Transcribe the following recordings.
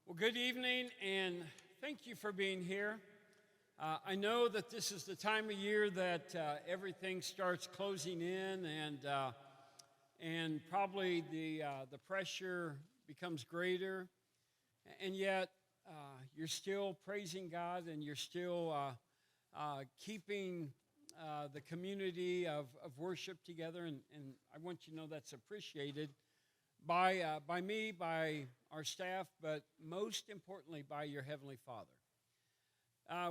Well, good evening, and thank you for being here. I know that this is the time of year that everything starts closing in, and probably the pressure becomes greater, and yet you're still praising God, and you're still keeping the community of worship together, and I want you to know that's appreciated by me, by our staff, but most importantly by your Heavenly Father.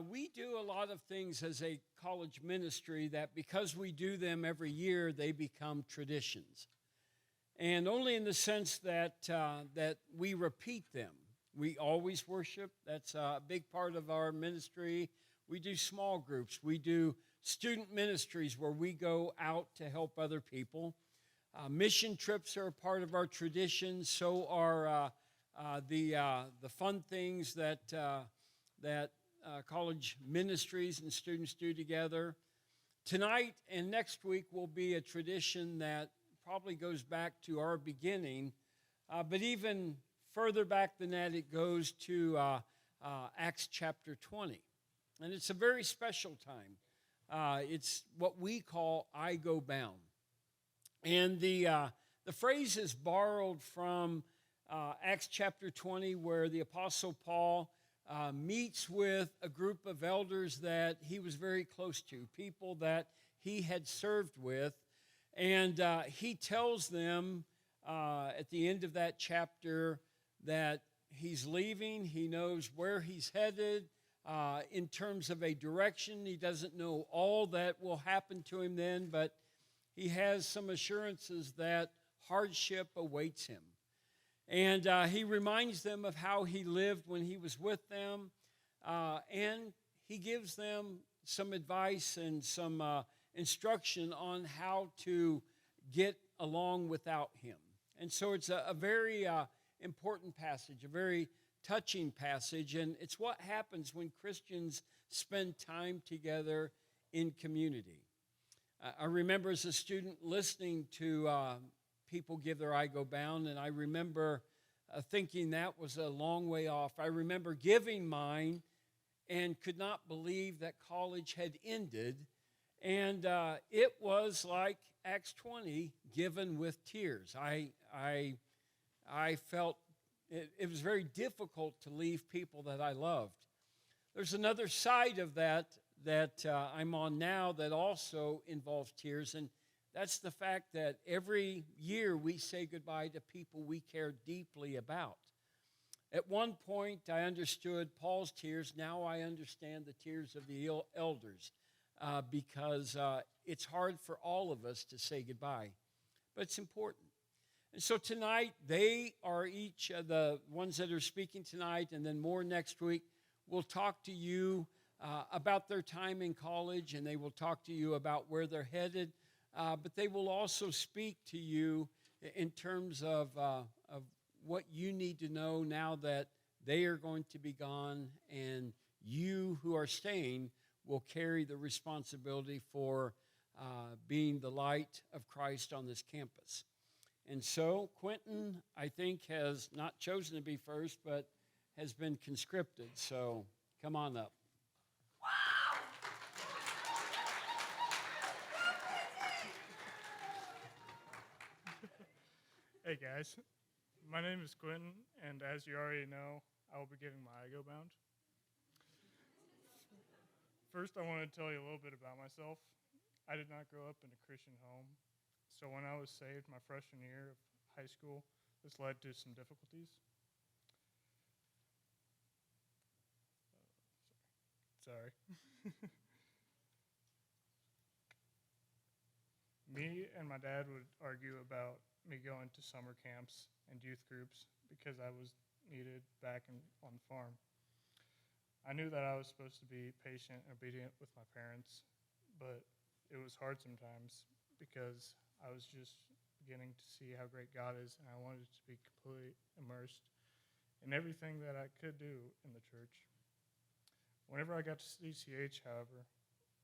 We do a lot of things as a college ministry that because we do them every year, they become traditions. And only in the sense that we repeat them. We always worship. That's a big part of our ministry. We do small groups. We do student ministries where we go out to help other people. Mission trips are a part of our tradition. So are the fun things that college ministries and students do together. Tonight and next week will be a tradition that probably goes back to our beginning, but even further back than that, it goes to Acts chapter 20. And it's a very special time. It's what we call I Go Bound. And the phrase is borrowed from Acts chapter 20, where the Apostle Paul meets with a group of elders that he was very close to, people that he had served with. And he tells them at the end of that chapter that he's leaving. He knows where he's headed in terms of a direction. He doesn't know all that will happen to him then, but he has some assurances that hardship awaits him. And he reminds them of how he lived when he was with them. And he gives them some advice and some instruction on how to get along without him. And so it's a very important passage, a very touching passage. And it's what happens when Christians spend time together in community. I remember as a student listening to people give their I Go Bound, and I remember thinking that was a long way off. I remember giving mine and could not believe that college had ended, and it was like Acts 20, given with tears. I felt it was very difficult to leave people that I loved. There's another side of that I'm on now that also involves tears, and that's the fact that every year we say goodbye to people we care deeply about. At one point, I understood Paul's tears. Now I understand the tears of the elders because it's hard for all of us to say goodbye, but it's important. And so tonight, they are each the ones that are speaking tonight, and then more next week. Will talk to you about their time in college, and they will talk to you about where they're headed. But they will also speak to you in terms of what you need to know now that they are going to be gone, and you who are staying will carry the responsibility for being the light of Christ on this campus. And so Quentin, I think, has not chosen to be first, but has been conscripted. So come on up. Wow! Hey guys, my name is Quentin, and as you already know, I will be giving my I Go Bound. First, I want to tell you a little bit about myself. I did not grow up in a Christian home, so when I was saved my freshman year of high school, this led to some difficulties. Sorry. Me and my dad would argue about me going to summer camps and youth groups because I was needed back on the farm. I knew that I was supposed to be patient and obedient with my parents, but it was hard sometimes because I was just beginning to see how great God is, and I wanted to be completely immersed in everything that I could do in the church. Whenever I got to CCH, however,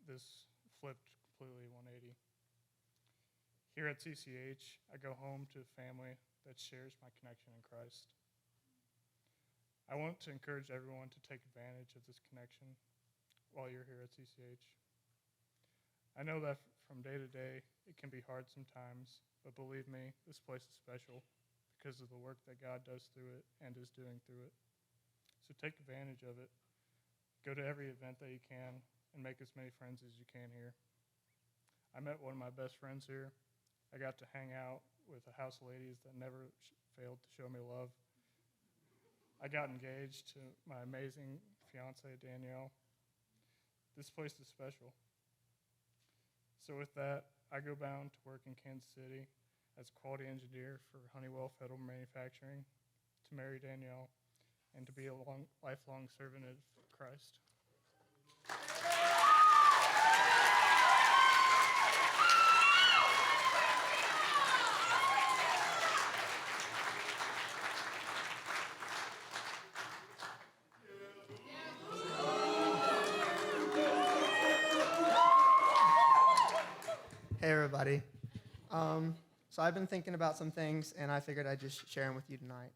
this flipped completely 180. Here at CCH, I go home to a family that shares my connection in Christ. I I want to encourage everyone to take advantage of this connection while you're here at CCH. I know that from day to day, it can be hard sometimes, but believe me, this place is special because of the work that God does through it and is doing through it. So take advantage of it. Go to every event that you can and make as many friends as you can here. I met one of my best friends here. I got to hang out with a house of ladies that never failed to show me love. I got engaged to my amazing fiance, Danielle. This place is special. So with that, I go bound to work in Kansas City as quality engineer for Honeywell Federal Manufacturing, to marry Danielle, and to be a lifelong servant of Christ. Hey, everybody. So I've been thinking about some things, and I figured I'd just share them with you tonight.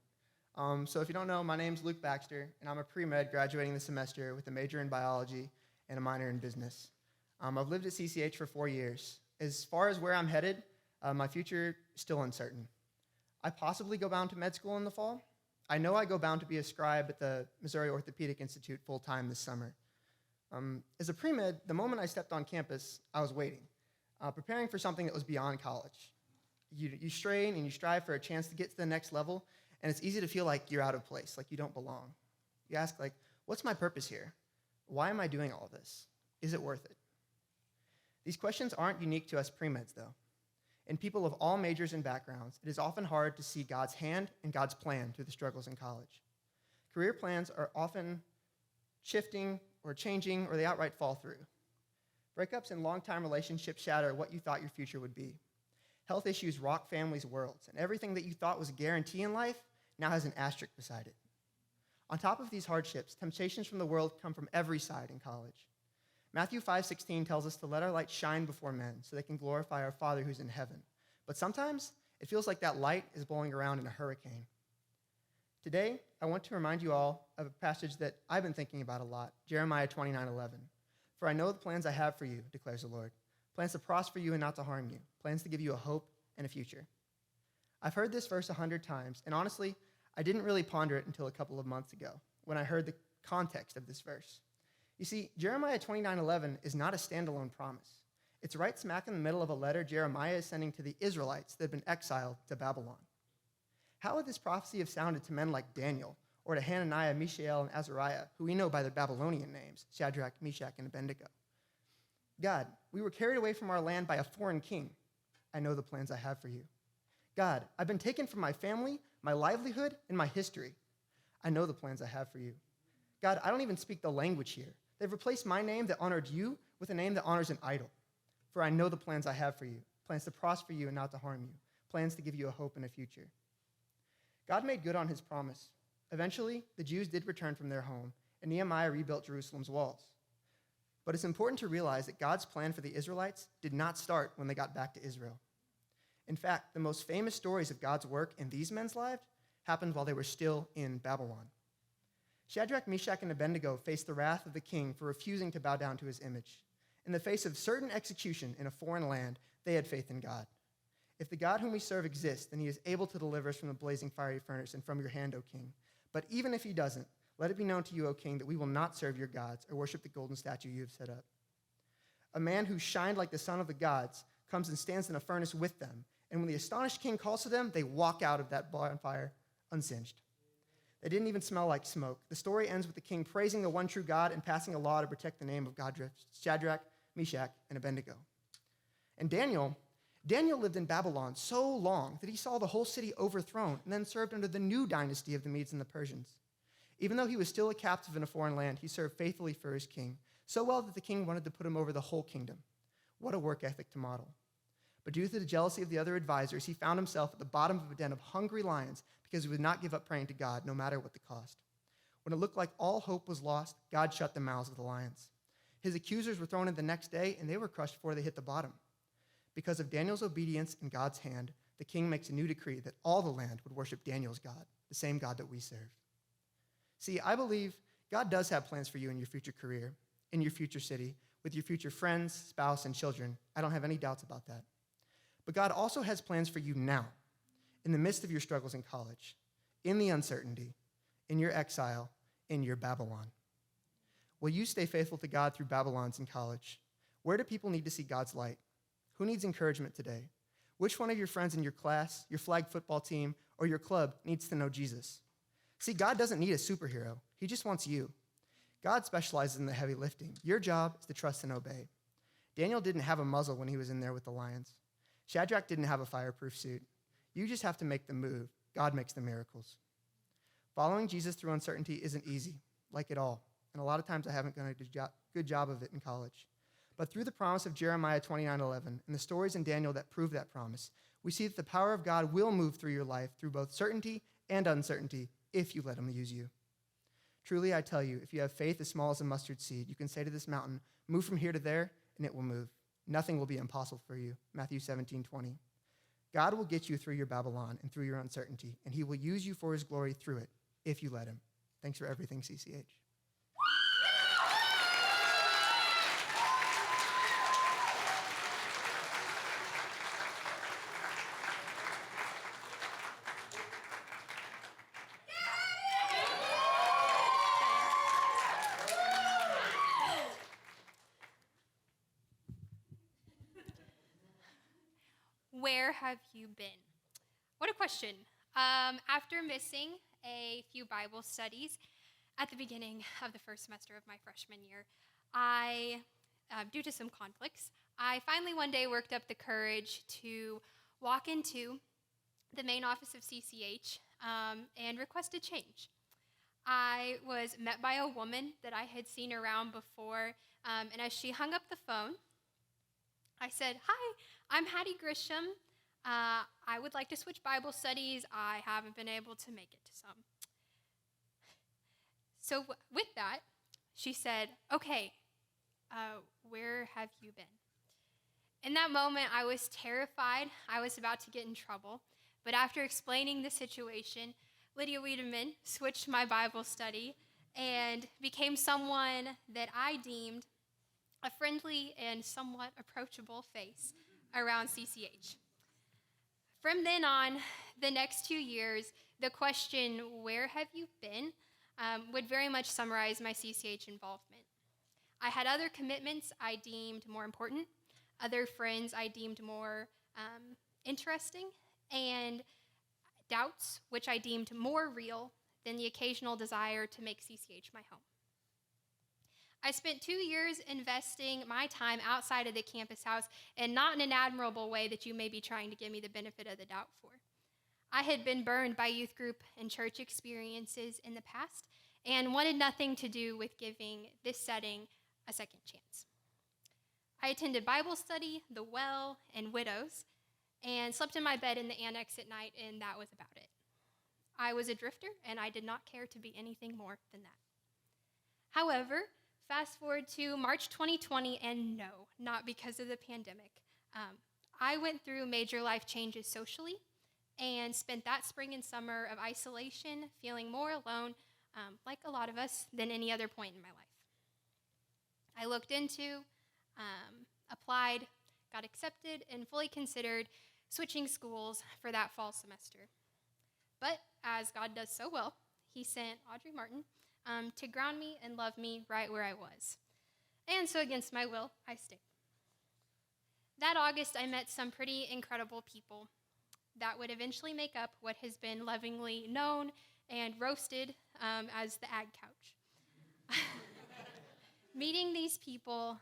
So if you don't know, my name's Luke Baxter, and I'm a pre-med graduating this semester with a major in biology and a minor in business. I've lived at CCH for 4 years. As far as where I'm headed, my future is still uncertain. I possibly go bound to med school in the fall. I know I go bound to be a scribe at the Missouri Orthopedic Institute full-time this summer. As a pre-med, the moment I stepped on campus, I was waiting. Preparing for something that was beyond college. You strain and you strive for a chance to get to the next level, and it's easy to feel like you're out of place, like you don't belong. You ask, what's my purpose here? Why am I doing all of this? Is it worth it? These questions aren't unique to us pre-meds, though. In people of all majors and backgrounds, it is often hard to see God's hand and God's plan through the struggles in college. Career plans are often shifting or changing, or they outright fall through. Breakups in long-time relationships shatter what you thought your future would be. Health issues rock families' worlds, and everything that you thought was a guarantee in life now has an asterisk beside it. On top of these hardships, temptations from the world come from every side in college. Matthew 5:16 tells us to let our light shine before men so they can glorify our Father who's in heaven. But sometimes it feels like that light is blowing around in a hurricane. Today, I want to remind you all of a passage that I've been thinking about a lot, Jeremiah 29:11. For I know the plans I have for you, declares the Lord, plans to prosper you and not to harm you, plans to give you a hope and a future. I've heard this verse 100 times, and honestly, I didn't really ponder it until a couple of months ago when I heard the context of this verse. You see, Jeremiah 29:11 is not a standalone promise. It's right smack in the middle of a letter Jeremiah is sending to the Israelites that had been exiled to Babylon. How would this prophecy have sounded to men like Daniel, or to Hananiah, Mishael, and Azariah, who we know by their Babylonian names, Shadrach, Meshach, and Abednego? God, we were carried away from our land by a foreign king. I know the plans I have for you. God, I've been taken from my family, my livelihood, and my history. I know the plans I have for you. God, I don't even speak the language here. They've replaced my name that honored you with a name that honors an idol. For I know the plans I have for you, plans to prosper you and not to harm you, plans to give you a hope and a future. God made good on his promise. Eventually, the Jews did return from their home, and Nehemiah rebuilt Jerusalem's walls. But it's important to realize that God's plan for the Israelites did not start when they got back to Israel. In fact, the most famous stories of God's work in these men's lives happened while they were still in Babylon. Shadrach, Meshach, and Abednego faced the wrath of the king for refusing to bow down to his image. In the face of certain execution in a foreign land, they had faith in God. If the God whom we serve exists, then he is able to deliver us from the blazing fiery furnace and from your hand, O king. But even if he doesn't, let it be known to you, O king, that we will not serve your gods or worship the golden statue you have set up. A man who shined like the son of the gods comes and stands in a furnace with them, and when the astonished king calls to them, they walk out of that bonfire unsinged. They didn't even smell like smoke. The story ends with the king praising the one true God and passing a law to protect the name of God, Shadrach, Meshach, and Abednego. And Daniel lived in Babylon so long that he saw the whole city overthrown and then served under the new dynasty of the Medes and the Persians. Even though he was still a captive in a foreign land, he served faithfully for his king, so well that the king wanted to put him over the whole kingdom. What a work ethic to model. But due to the jealousy of the other advisors, he found himself at the bottom of a den of hungry lions because he would not give up praying to God, no matter what the cost. When it looked like all hope was lost, God shut the mouths of the lions. His accusers were thrown in the next day, and they were crushed before they hit the bottom. Because of Daniel's obedience in God's hand, the king makes a new decree that all the land would worship Daniel's God, the same God that we serve. See, I believe God does have plans for you in your future career, in your future city, with your future friends, spouse, and children. I don't have any doubts about that. But God also has plans for you now, in the midst of your struggles in college, in the uncertainty, in your exile, in your Babylon. Will you stay faithful to God through Babylons in college? Where do people need to see God's light? Who needs encouragement today? Which one of your friends in your class, your flag football team, or your club needs to know Jesus? See, God doesn't need a superhero. He just wants you. God specializes in the heavy lifting. Your job is to trust and obey. Daniel didn't have a muzzle when he was in there with the lions. Shadrach didn't have a fireproof suit. You just have to make the move. God makes the miracles. Following Jesus through uncertainty isn't easy, like it all. And a lot of times I haven't done a good job of it in college. But through the promise of Jeremiah 29:11 and the stories in Daniel that prove that promise, we see that the power of God will move through your life through both certainty and uncertainty if you let him use you. Truly, I tell you, if you have faith as small as a mustard seed, you can say to this mountain, move from here to there, and it will move. Nothing will be impossible for you. Matthew 17:20. God will get you through your Babylon and through your uncertainty, and he will use you for his glory through it if you let him. Thanks for everything, CCH. Where have you been? What a question. After missing a few Bible studies at the beginning of the first semester of my freshman year, due to some conflicts, I finally one day worked up the courage to walk into the main office of CCH and request a change. I was met by a woman that I had seen around before, and as she hung up the phone, I said, "Hi, I'm Hattie Grisham. I would like to switch Bible studies. I haven't been able to make it to some." So with that, she said, "Okay, where have you been?" In that moment, I was terrified. I was about to get in trouble. But after explaining the situation, Lydia Weideman switched my Bible study and became someone that I deemed a friendly and somewhat approachable face around CCH. From then on, the next 2 years, the question, "Where have you been?" would very much summarize my CCH involvement. I had other commitments I deemed more important, other friends I deemed more interesting, and doubts which I deemed more real than the occasional desire to make CCH my home. I spent 2 years investing my time outside of the campus house, and not in an admirable way that you may be trying to give me the benefit of the doubt for. I had been burned by youth group and church experiences in the past and wanted nothing to do with giving this setting a second chance. I attended Bible study, the Well, and Widows, and slept in my bed in the annex at night, and that was about it. I was a drifter, and I did not care to be anything more than that. However, fast forward to March 2020, and no, not because of the pandemic. I went through major life changes socially and spent that spring and summer of isolation feeling more alone, like a lot of us, than any other point in my life. I looked into, applied, got accepted, and fully considered switching schools for that fall semester. But as God does so well, he sent Audrey Martin to ground me and love me right where I was. And so against my will, I stayed. That August, I met some pretty incredible people that would eventually make up what has been lovingly known and roasted as the Ag Couch. Meeting these people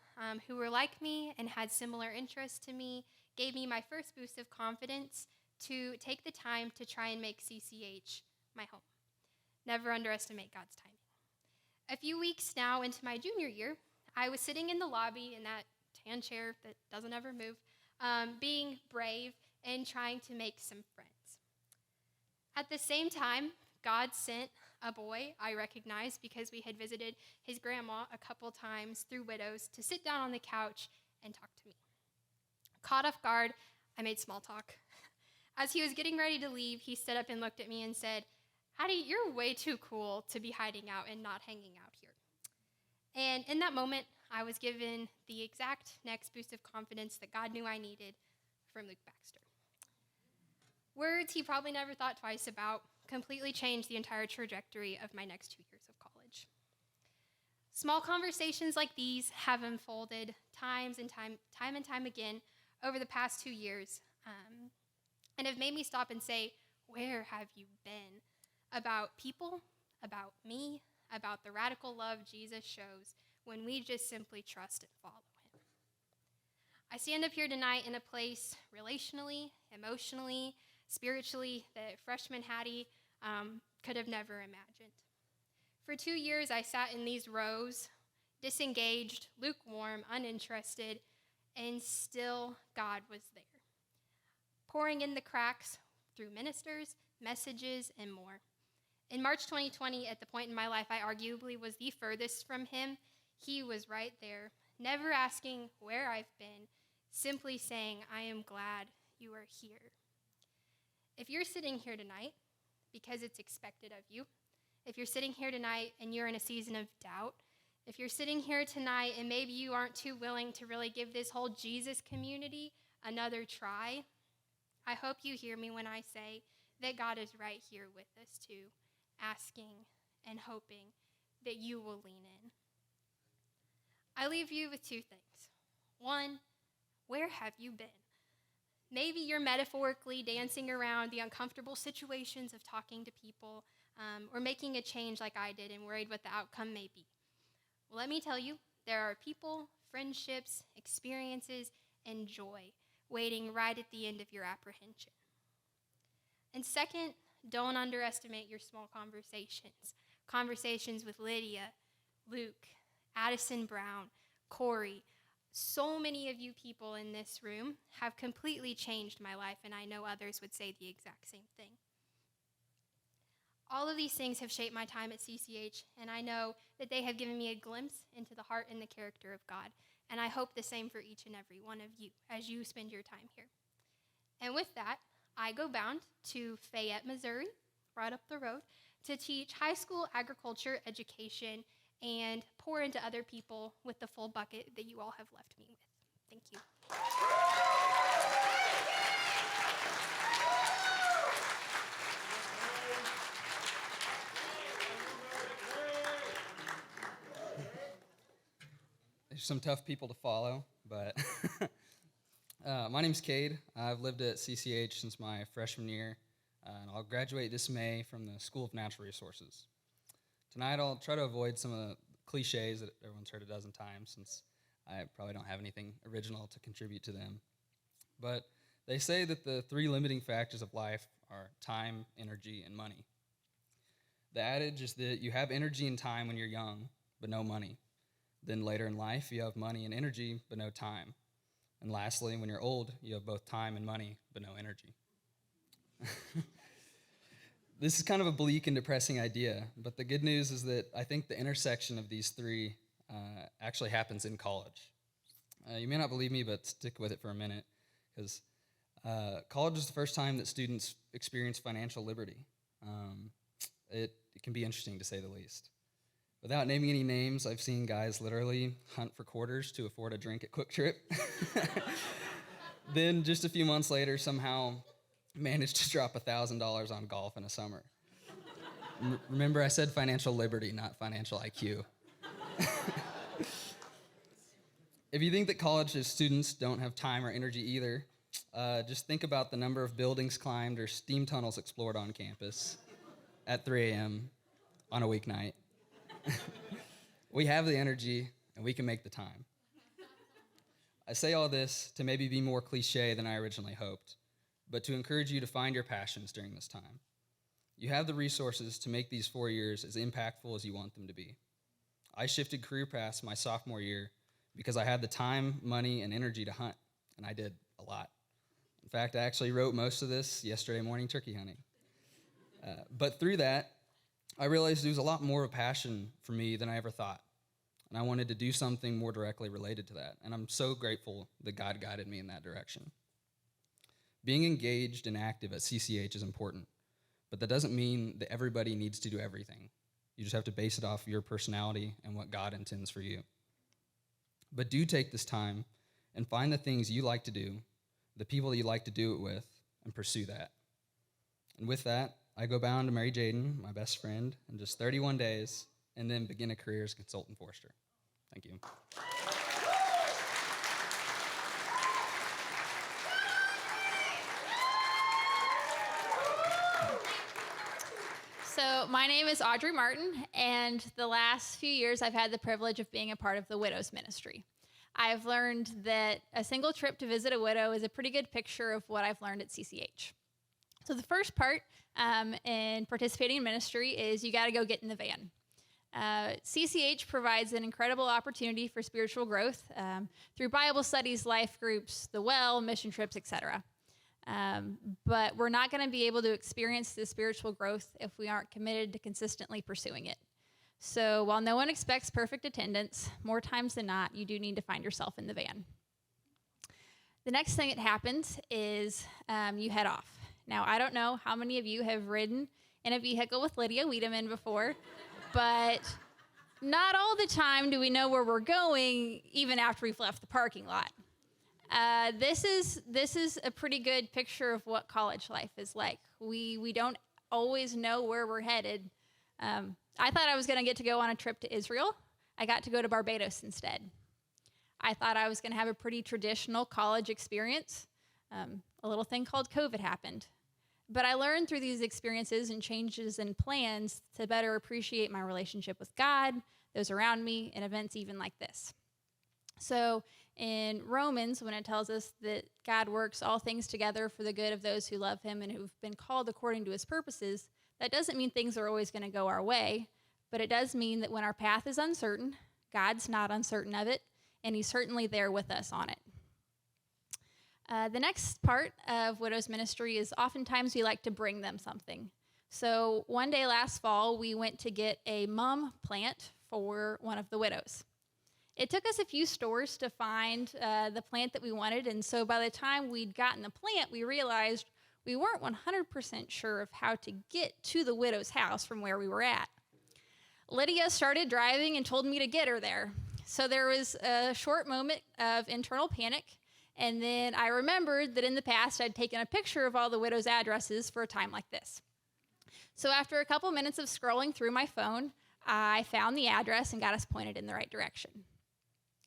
who were like me and had similar interests to me gave me my first boost of confidence to take the time to try and make CCH my home. Never underestimate God's timing. A few weeks now into my junior year, I was sitting in the lobby in that tan chair that doesn't ever move, being brave and trying to make some friends. At the same time, God sent a boy I recognized because we had visited his grandma a couple times through Widows to sit down on the couch and talk to me. Caught off guard, I made small talk. As he was getting ready to leave, he stood up and looked at me and said, Hattie, you're way too cool to be hiding out and not hanging out here. And in that moment, I was given the exact next boost of confidence that God knew I needed from Luke Baxter. Words he probably never thought twice about completely changed the entire trajectory of my next 2 years of college. Small conversations like these have unfolded time and time again over the past 2 years, and have made me stop and say, where have you been? About people, about me, about the radical love Jesus shows when we just simply trust and follow him. I stand up here tonight in a place relationally, emotionally, spiritually that freshman Hattie could have never imagined. For 2 years, I sat in these rows, disengaged, lukewarm, uninterested, and still God was there, pouring in the cracks through ministers, messages, and more. In March 2020, at the point in my life I arguably was the furthest from him, he was right there, never asking where I've been, simply saying, I am glad you are here. If you're sitting here tonight because it's expected of you, if you're sitting here tonight and you're in a season of doubt, if you're sitting here tonight and maybe you aren't too willing to really give this whole Jesus community another try, I hope you hear me when I say that God is right here with us too, asking and hoping that you will lean in. I leave you with two things. One, where have you been? Maybe you're metaphorically dancing around the uncomfortable situations of talking to people or making a change like I did and worried what the outcome may be. Well, let me tell you, there are people, friendships, experiences, and joy waiting right at the end of your apprehension. And second, don't underestimate your small conversations. Conversations with Lydia, Luke, Addison Brown, Corey. So many of you people in this room have completely changed my life, and I know others would say the exact same thing. All of these things have shaped my time at CCH, and I know that they have given me a glimpse into the heart and the character of God, and I hope the same for each and every one of you as you spend your time here. And with that, I go bound to Fayette, Missouri, right up the road, to teach high school agriculture education and pour into other people with the full bucket that you all have left me with. Thank you. There's some tough people to follow, but my name's Cade. I've lived at CCH since my freshman year, and I'll graduate this May from the School of Natural Resources. Tonight I'll try to avoid some of the cliches that everyone's heard a dozen times, since I probably don't have anything original to contribute to them. But they say that the three limiting factors of life are time, energy, and money. The adage is that you have energy and time when you're young, but no money. Then later in life, you have money and energy, but no time. And lastly, when you're old, you have both time and money, but no energy. This is kind of a bleak and depressing idea, but the good news is that I think the intersection of these three actually happens in college. You may not believe me, but stick with it for a minute, because college is the first time that students experience financial liberty. It can be interesting, to say the least. Without naming any names, I've seen guys literally hunt for quarters to afford a drink at Quick Trip. Then just a few months later, somehow managed to drop $1,000 on golf in a summer. Remember, I said financial liberty, not financial IQ. If you think that college students don't have time or energy either, just think about the number of buildings climbed or steam tunnels explored on campus at 3 a.m. on a weeknight. We have the energy, and we can make the time. I say all this to maybe be more cliche than I originally hoped, but to encourage you to find your passions during this time. You have the resources to make these 4 years as impactful as you want them to be. I shifted career paths my sophomore year because I had the time, money, and energy to hunt, and I did a lot. In fact, I actually wrote most of this yesterday morning turkey hunting. But through that, I realized there was a lot more of a passion for me than I ever thought, and I wanted to do something more directly related to that, and I'm so grateful that God guided me in that direction. Being engaged and active at CCH is important, but that doesn't mean that everybody needs to do everything. You just have to base it off your personality and what God intends for you. But do take this time and find the things you like to do, the people that you like to do it with, and pursue that. And with that, I go bound to marry Jaden, my best friend, in just 31 days, and then begin a career as a consultant forester. Thank you. So my name is Audrey Martin, and the last few years I've had the privilege of being a part of the Widows Ministry. I've learned that a single trip to visit a widow is a pretty good picture of what I've learned at CCH. So the first part in participating in ministry is you got to go get in the van. CCH provides an incredible opportunity for spiritual growth through Bible studies, life groups, the well, mission trips, etc. But we're not going to be able to experience the spiritual growth if we aren't committed to consistently pursuing it. So while no one expects perfect attendance, more times than not, you do need to find yourself in the van. The next thing that happens is you head off. Now, I don't know how many of you have ridden in a vehicle with Lydia Weideman before, but not all the time do we know where we're going, even after we've left the parking lot. This is a pretty good picture of what college life is like. We don't always know where we're headed. I thought I was going to get to go on a trip to Israel. I got to go to Barbados instead. I thought I was going to have a pretty traditional college experience. A little thing called COVID happened. But I learned through these experiences and changes in plans to better appreciate my relationship with God, those around me, and events even like this. So in Romans, when it tells us that God works all things together for the good of those who love him and who've been called according to his purposes, that doesn't mean things are always going to go our way, but it does mean that when our path is uncertain, God's not uncertain of it, and he's certainly there with us on it. The next part of Widows Ministry is oftentimes we like to bring them something. So one day last fall, we went to get a mum plant for one of the widows. It took us a few stores to find the plant that we wanted, and so by the time we'd gotten the plant, we realized we weren't 100% sure of how to get to the widow's house from where we were at. Lydia started driving and told me to get her there. So there was a short moment of internal panic, and then I remembered that in the past I'd taken a picture of all the widows' addresses for a time like this. So after a couple minutes of scrolling through my phone, I found the address and got us pointed in the right direction.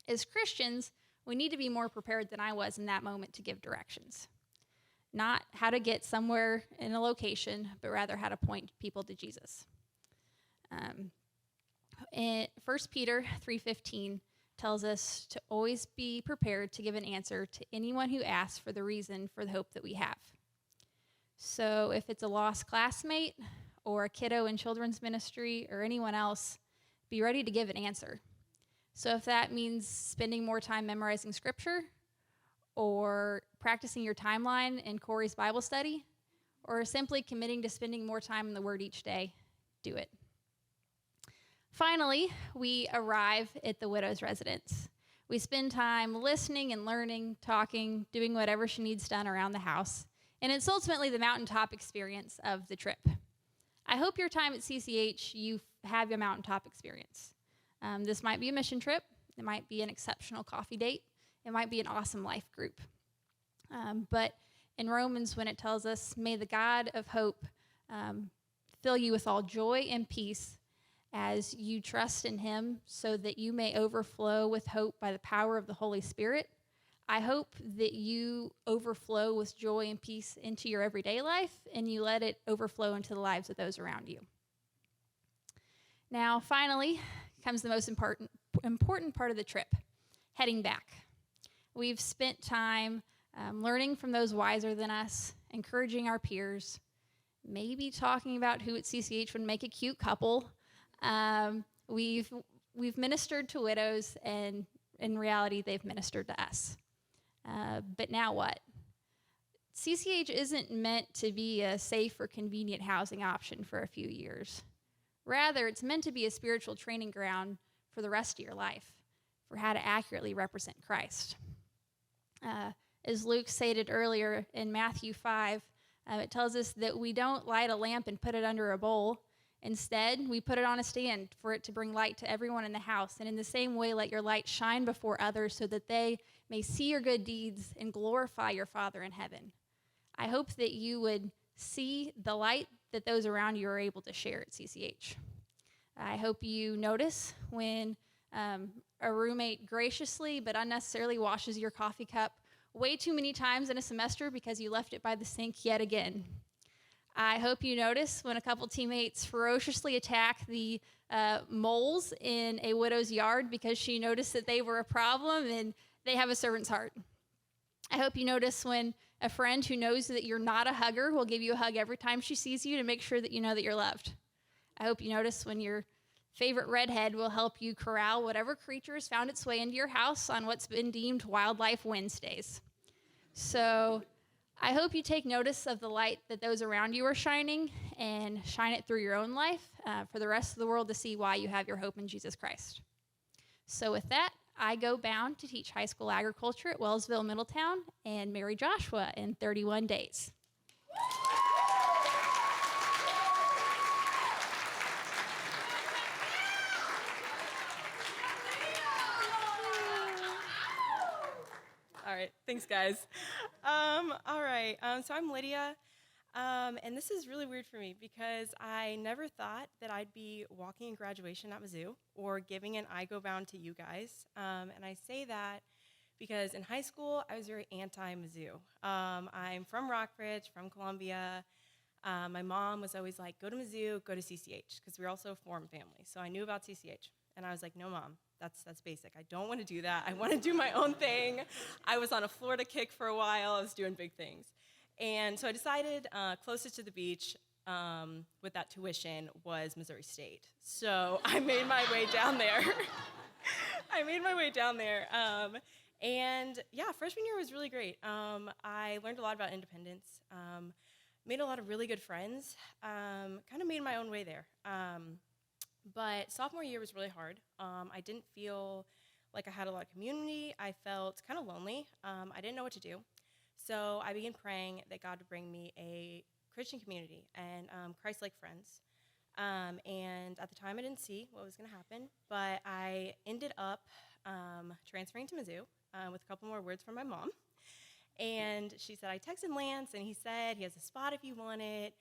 As Christians, we need to be more prepared than I was in that moment to give directions. Not how to get somewhere in a location, but rather how to point people to Jesus. In 1 Peter 3:15 tells us to always be prepared to give an answer to anyone who asks for the reason for the hope that we have. So if it's a lost classmate or a kiddo in children's ministry or anyone else, be ready to give an answer. So if that means spending more time memorizing scripture or practicing your timeline in Corey's Bible study or simply committing to spending more time in the Word each day, do it. Finally, we arrive at the widow's residence. We spend time listening and learning, talking, doing whatever she needs done around the house, and it's ultimately the mountaintop experience of the trip. I hope your time at CCH, you have your mountaintop experience. This might be a mission trip. It might be an exceptional coffee date. It might be an awesome life group. But in Romans, when it tells us, may the God of hope fill you with all joy and peace as you trust in him so that you may overflow with hope by the power of the Holy Spirit. I hope that you overflow with joy and peace into your everyday life and you let it overflow into the lives of those around you. Now, finally, comes the most important part of the trip, heading back. We've spent time learning from those wiser than us, encouraging our peers, maybe talking about who at CCH would make a cute couple. We've ministered to widows, and in reality, they've ministered to us. But now what? CCH isn't meant to be a safe or convenient housing option for a few years. Rather, it's meant to be a spiritual training ground for the rest of your life, for how to accurately represent Christ. As Luke stated earlier in Matthew 5, It tells us that we don't light a lamp and put it under a bowl. Instead, we put it on a stand for it to bring light to everyone in the house. And in the same way, let your light shine before others so that they may see your good deeds and glorify your Father in heaven. I hope that you would see the light that those around you are able to share at CCH. I hope you notice when a roommate graciously but unnecessarily washes your coffee cup way too many times in a semester because you left it by the sink yet again. I hope you notice when a couple teammates ferociously attack the moles in a widow's yard because she noticed that they were a problem and they have a servant's heart. I hope you notice when a friend who knows that you're not a hugger will give you a hug every time she sees you to make sure that you know that you're loved. I hope you notice when your favorite redhead will help you corral whatever creature has found its way into your house on what's been deemed Wildlife Wednesdays. So I hope you take notice of the light that those around you are shining and shine it through your own life for the rest of the world to see why you have your hope in Jesus Christ. So with that, I go bound to teach high school agriculture at Wellsville Middletown and marry Joshua in 31 days. All right, thanks, guys. All right, so I'm Lydia, and this is really weird for me because I never thought that I'd be walking in graduation at Mizzou or giving an I Go Bound to you guys, and I say that because in high school, I was very anti-Mizzou. I'm from Rockbridge, from Columbia. My mom was always like, go to Mizzou, go to CCH, because we're also a forum family, so I knew about CCH, and I was like, no, Mom. That's basic. I don't want to do that. I want to do my own thing. I was on a Florida kick for a while. I was doing big things. And so I decided closest to the beach with that tuition was Missouri State. So I made my way down there. And yeah, freshman year was really great. I learned a lot about independence, made a lot of really good friends, kind of made my own way there. But sophomore year was really hard. I didn't feel like I had a lot of community. I felt kind of lonely. I didn't know what to do. So I began praying that God would bring me a Christian community and Christ-like friends. And at the time, I didn't see what was going to happen. But I ended up transferring to Mizzou with a couple more words from my mom. And she said, I texted Lance, and he said he has a spot if you want it.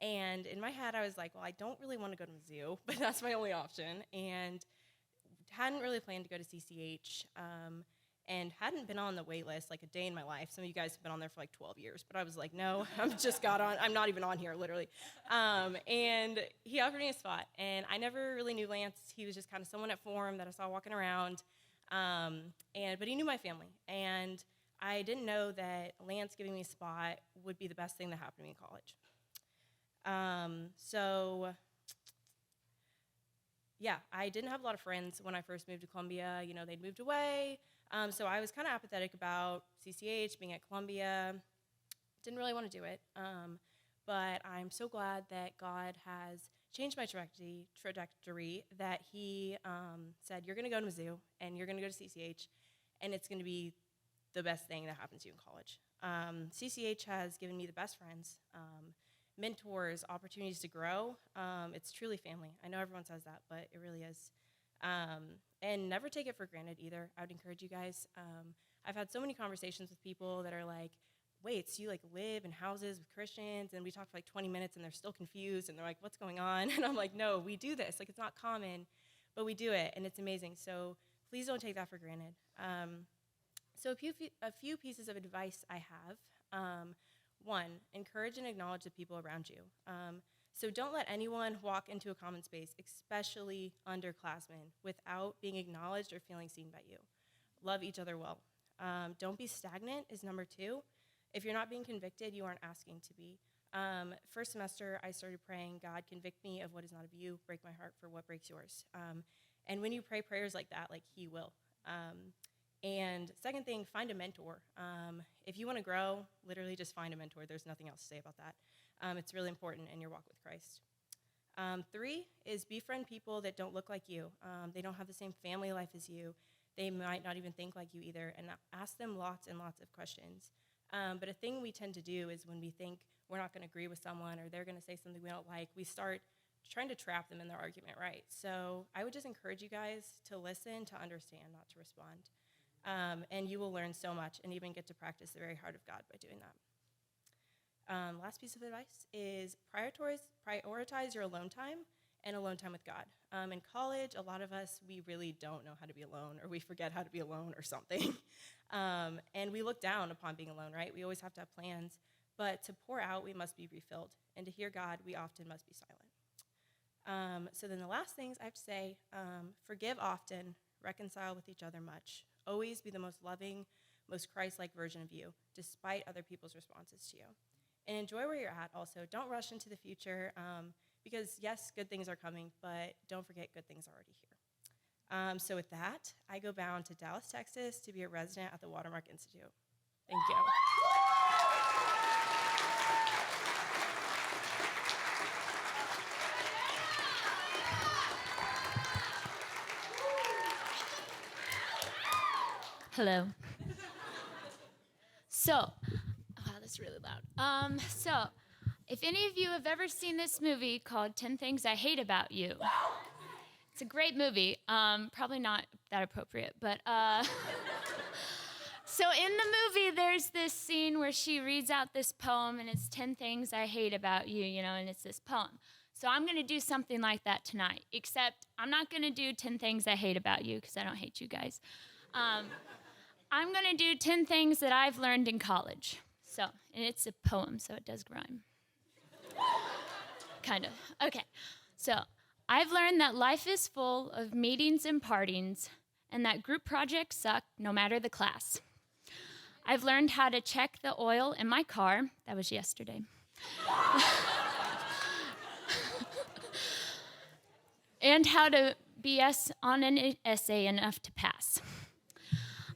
And in my head, I was like, well, I don't really want to go to Mizzou, but that's my only option. And hadn't really planned to go to CCH and hadn't been on the wait list like a day in my life. Some of you guys have been on there for like 12 years, but I was like, no, I'm not even on here, literally. And he offered me a spot. And I never really knew Lance. He was just kind of someone at Forum that I saw walking around. But he knew my family. And I didn't know that Lance giving me a spot would be the best thing that happened to me in college. Yeah, I didn't have a lot of friends when I first moved to Columbia. You know, they'd moved away. So I was kind of apathetic about CCH, being at Columbia. Didn't really want to do it. But I'm so glad that God has changed my trajectory that he said, you're going to go to Mizzou, and you're going to go to CCH, and it's going to be the best thing that happens to you in college. CCH has given me the best friends, mentors, opportunities to grow. It's truly family. I know everyone says that, but it really is. And never take it for granted either. I would encourage you guys. I've had so many conversations with people that are like, wait, so you like live in houses with Christians? And we talk for like 20 minutes and they're still confused and they're like, what's going on? And I'm like, no, we do this. Like, it's not common, but we do it and it's amazing. So please don't take that for granted. So a few pieces of advice I have. One, encourage and acknowledge the people around you. So don't let anyone walk into a common space, especially underclassmen, without being acknowledged or feeling seen by you. Love each other well. Don't be stagnant is number two. If you're not being convicted, you aren't asking to be. First semester, I started praying, God, convict me of what is not of you, break my heart for what breaks yours. And when you pray prayers like that, like he will. And second thing, find a mentor. If you want to grow, literally just find a mentor. There's nothing else to say about that. It's really important in your walk with Christ. Three is befriend people that don't look like you. They don't have the same family life as you. They might not even think like you either. And ask them lots and lots of questions. But a thing we tend to do is when we think we're not going to agree with someone or they're going to say something we don't like, we start trying to trap them in their argument, right? So I would just encourage you guys to listen, to understand, not to respond. And you will learn so much and even get to practice the very heart of God by doing that. Last piece of advice is prioritize your alone time and alone time with God. In college, a lot of us, we really don't know how to be alone, or we forget how to be alone or something. And we look down upon being alone, right? We always have to have plans. But to pour out, we must be refilled. And to hear God, we often must be silent. So then the last things I have to say, forgive often, reconcile with each other much. Always be the most loving, most Christ-like version of you, despite other people's responses to you. And enjoy where you're at also. Don't rush into the future, because yes, good things are coming, but don't forget good things are already here. So with that, I go bound to Dallas, Texas to be a resident at the Watermark Institute. Thank you. Hello. Wow, that's really loud. If any of you have ever seen this movie called 10 Things I Hate About You, it's a great movie. Probably not that appropriate, but so in the movie, there's this scene where she reads out this poem, and it's 10 things I hate about you, and it's this poem. So I'm going to do something like that tonight, except I'm not going to do 10 things I hate about you, because I don't hate you guys. I'm going to do 10 things that I've learned in college. And it's a poem, so it does rhyme. Kind of. Okay. So I've learned that life is full of meetings and partings, and that group projects suck no matter the class. I've learned how to check the oil in my car. That was yesterday. And how to BS on an essay enough to pass.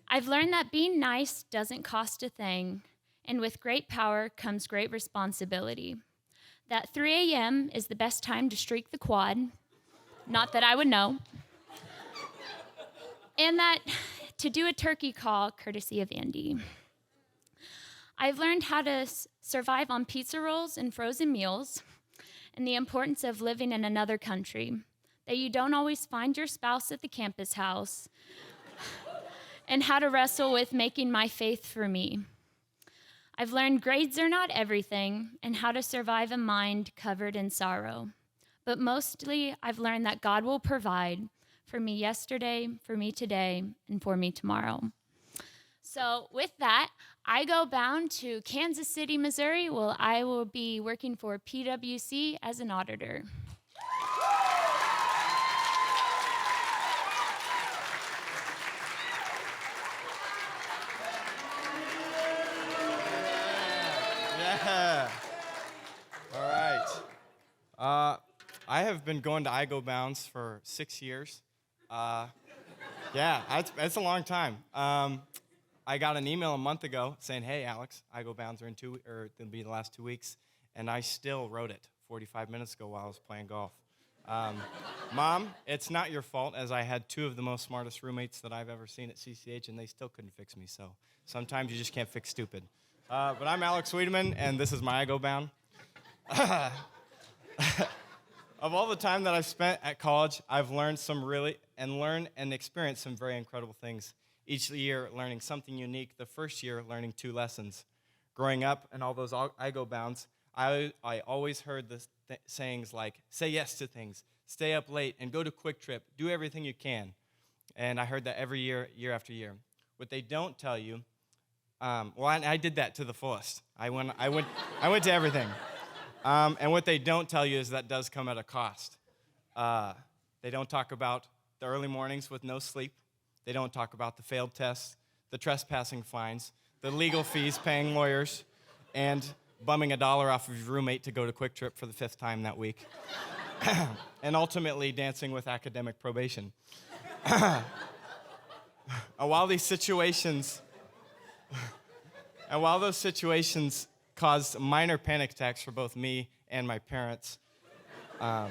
I've learned that being nice doesn't cost a thing, and with great power comes great responsibility. That 3 a.m. is the best time to streak the quad, not that I would know, and that to do a turkey call courtesy of Andy. I've learned how to survive on pizza rolls and frozen meals, and the importance of living in another country, that you don't always find your spouse at the campus house, and how to wrestle with making my faith for me. I've learned grades are not everything, and how to survive a mind covered in sorrow. But mostly, I've learned that God will provide for me yesterday, for me today, and for me tomorrow. So with that, I go bound to Kansas City, Missouri, where I will be working for PwC as an auditor. Yeah. All right. I have been going to iGo Bounds for 6 years. Yeah, it's a long time. I got an email a month ago saying, "Hey, Alex, iGo Bounds are they'll be the last 2 weeks," and I still wrote it 45 minutes ago while I was playing golf. Mom, it's not your fault, as I had two of the most smartest roommates that I've ever seen at CCH, and they still couldn't fix me. So sometimes you just can't fix stupid. But I'm Alex Weideman, and this is my iGo Bound. Of all the time that I've spent at college, I've learned and experienced some very incredible things. Each year, learning something unique. The first year, learning 2 lessons. Growing up and all those iGo Bounds, I always heard the sayings like, say yes to things, stay up late, and go to Quick Trip. Do everything you can. And I heard that every year, year after year. What they don't tell you, I did that to the fullest. I went to everything. And what they don't tell you is that does come at a cost. They don't talk about the early mornings with no sleep. They don't talk about the failed tests, the trespassing fines, the legal fees paying lawyers, and bumming $1 off of your roommate to go to Quick Trip for the 5th time that week. And ultimately dancing with academic probation. While those situations caused minor panic attacks for both me and my parents, I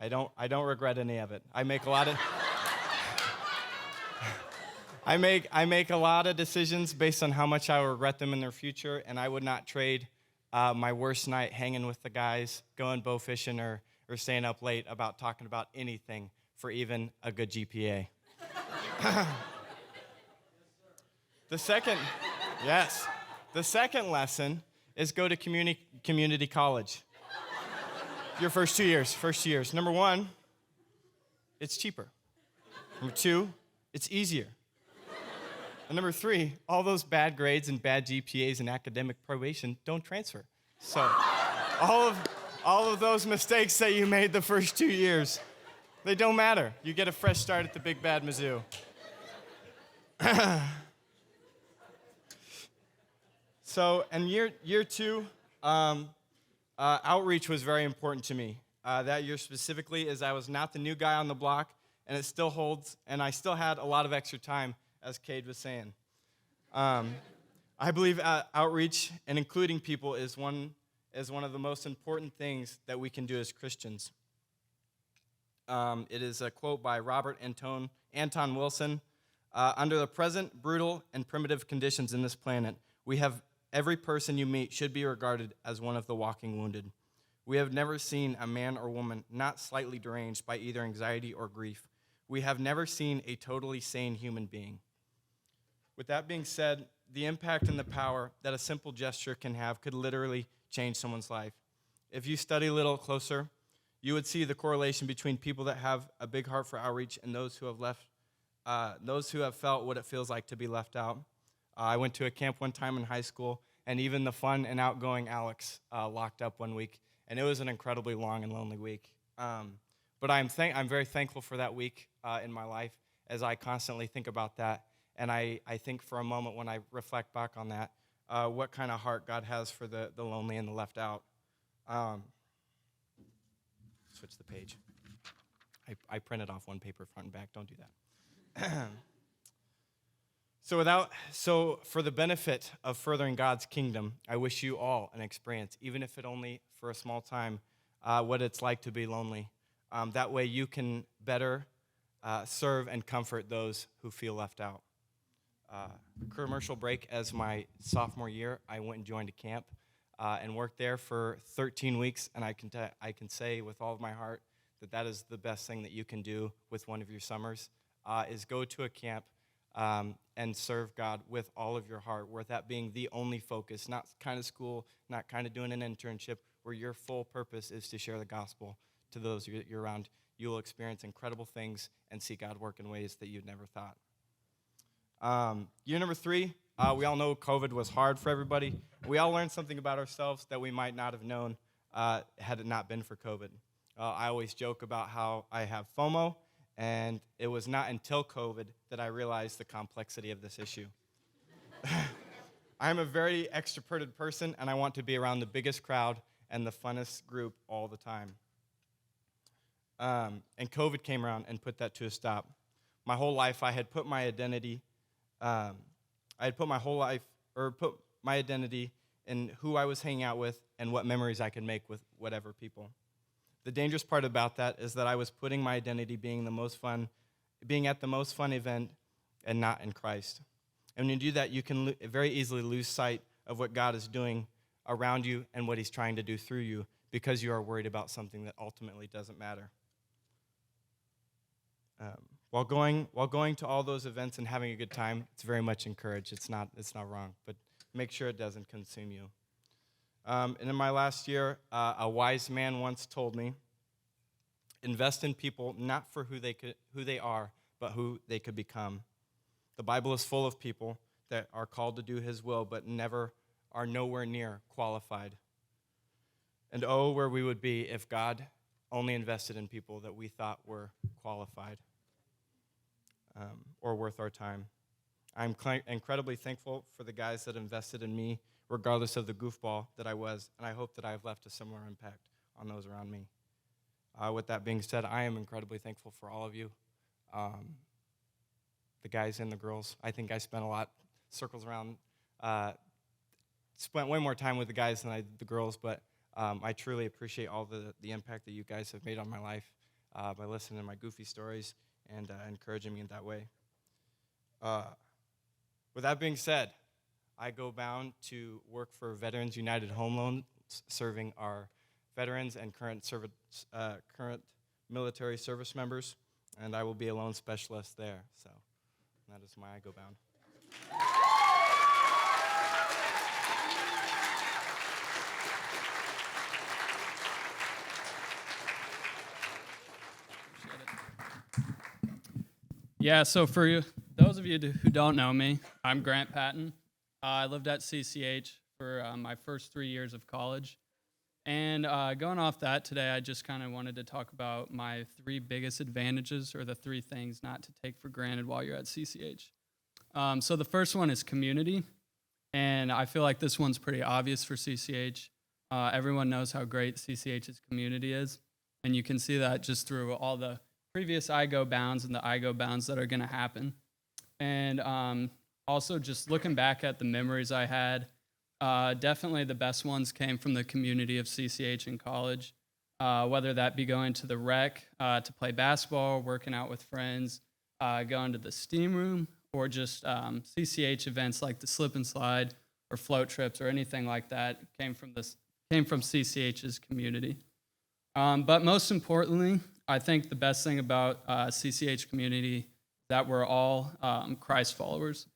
don't regret any of it. I make a lot of decisions based on how much I will regret them in their future, and I would not trade my worst night hanging with the guys, going bow fishing, or staying up late about talking about anything for even a good GPA. The second lesson is go to community college. Your first 2 years. Number one, it's cheaper. Number two, it's easier. And number three, all those bad grades and bad GPAs and academic probation don't transfer. So all of those mistakes that you made the first 2 years, they don't matter. You get a fresh start at the big bad Mizzou. So in year two, outreach was very important to me. That year specifically, as I was not the new guy on the block, and it still holds, and I still had a lot of extra time, as Cade was saying. I believe outreach and including people is one of the most important things that we can do as Christians. It is a quote by Robert Anton Wilson. Under the present brutal and primitive conditions in this planet, every person you meet should be regarded as one of the walking wounded. We have never seen a man or woman not slightly deranged by either anxiety or grief. We have never seen a totally sane human being. With that being said, the impact and the power that a simple gesture can have could literally change someone's life. If you study a little closer, you would see the correlation between people that have a big heart for outreach and those who have felt what it feels like to be left out. I went to a camp one time in high school, and even the fun and outgoing Alex locked up one week, and it was an incredibly long and lonely week. But I'm very thankful for that week in my life as I constantly think about that, and I think for a moment when I reflect back on that, what kind of heart God has for the lonely and the left out. Switch the page. I printed off one paper front and back. Don't do that. So for the benefit of furthering God's kingdom, I wish you all an experience, even if it only for a small time, what it's like to be lonely. That way you can better serve and comfort those who feel left out. Commercial break, as my sophomore year, I went and joined a camp and worked there for 13 weeks, and I can say with all of my heart that is the best thing that you can do with one of your summers, is go to a camp and serve God with all of your heart, where that being the only focus, not kind of school, not kind of doing an internship, where your full purpose is to share the gospel to those you're around. You will experience incredible things and see God work in ways that you'd never thought. Year number three, we all know COVID was hard for everybody. We all learned something about ourselves that we might not have known had it not been for COVID. I always joke about how I have FOMO, and it was not until COVID that I realized the complexity of this issue. I'm a very extroverted person, and I want to be around the biggest crowd and the funnest group all the time. And COVID came around and put that to a stop. My whole life, I had put my identity, put my identity in who I was hanging out with and what memories I could make with whatever people. The dangerous part about that is that I was putting my identity being at the most fun event and not in Christ. And when you do that, you can very easily lose sight of what God is doing around you and what he's trying to do through you because you are worried about something that ultimately doesn't matter. While going to all those events and having a good time, it's very much encouraged. It's not wrong, but make sure it doesn't consume you. And in my last year, a wise man once told me, invest in people not for who they are, but who they could become. The Bible is full of people that are called to do his will, but are nowhere near qualified. And oh, where we would be if God only invested in people that we thought were qualified or worth our time. I'm incredibly thankful for the guys that invested in me, regardless of the goofball that I was, and I hope that I've left a similar impact on those around me. With that being said, I am incredibly thankful for all of you, the guys and the girls. I think I spent spent way more time with the guys than I did the girls, but I truly appreciate all the impact that you guys have made on my life by listening to my goofy stories and encouraging me in that way. With that being said, I go bound to work for Veterans United Home Loans, serving our veterans and current military service members, and I will be a loan specialist there. So that is my I go bound. Yeah, so for those of you who don't know me, I'm Grant Paten. I lived at CCH for my first 3 years of college. And going off that today, I just kind of wanted to talk about my 3 biggest advantages, or the 3 things not to take for granted while you're at CCH. So the first one is community. And I feel like this one's pretty obvious for CCH. Everyone knows how great CCH's community is. And you can see that just through all the previous I go bounds and the I go bounds that are going to happen. And also just looking back at the memories I had, definitely the best ones came from the community of CCH in college, whether that be going to the rec to play basketball, working out with friends, going to the steam room, or just CCH events like the slip and slide or float trips or anything like that came from CCH's community. But most importantly, I think the best thing about CCH community is that we're all Christ followers.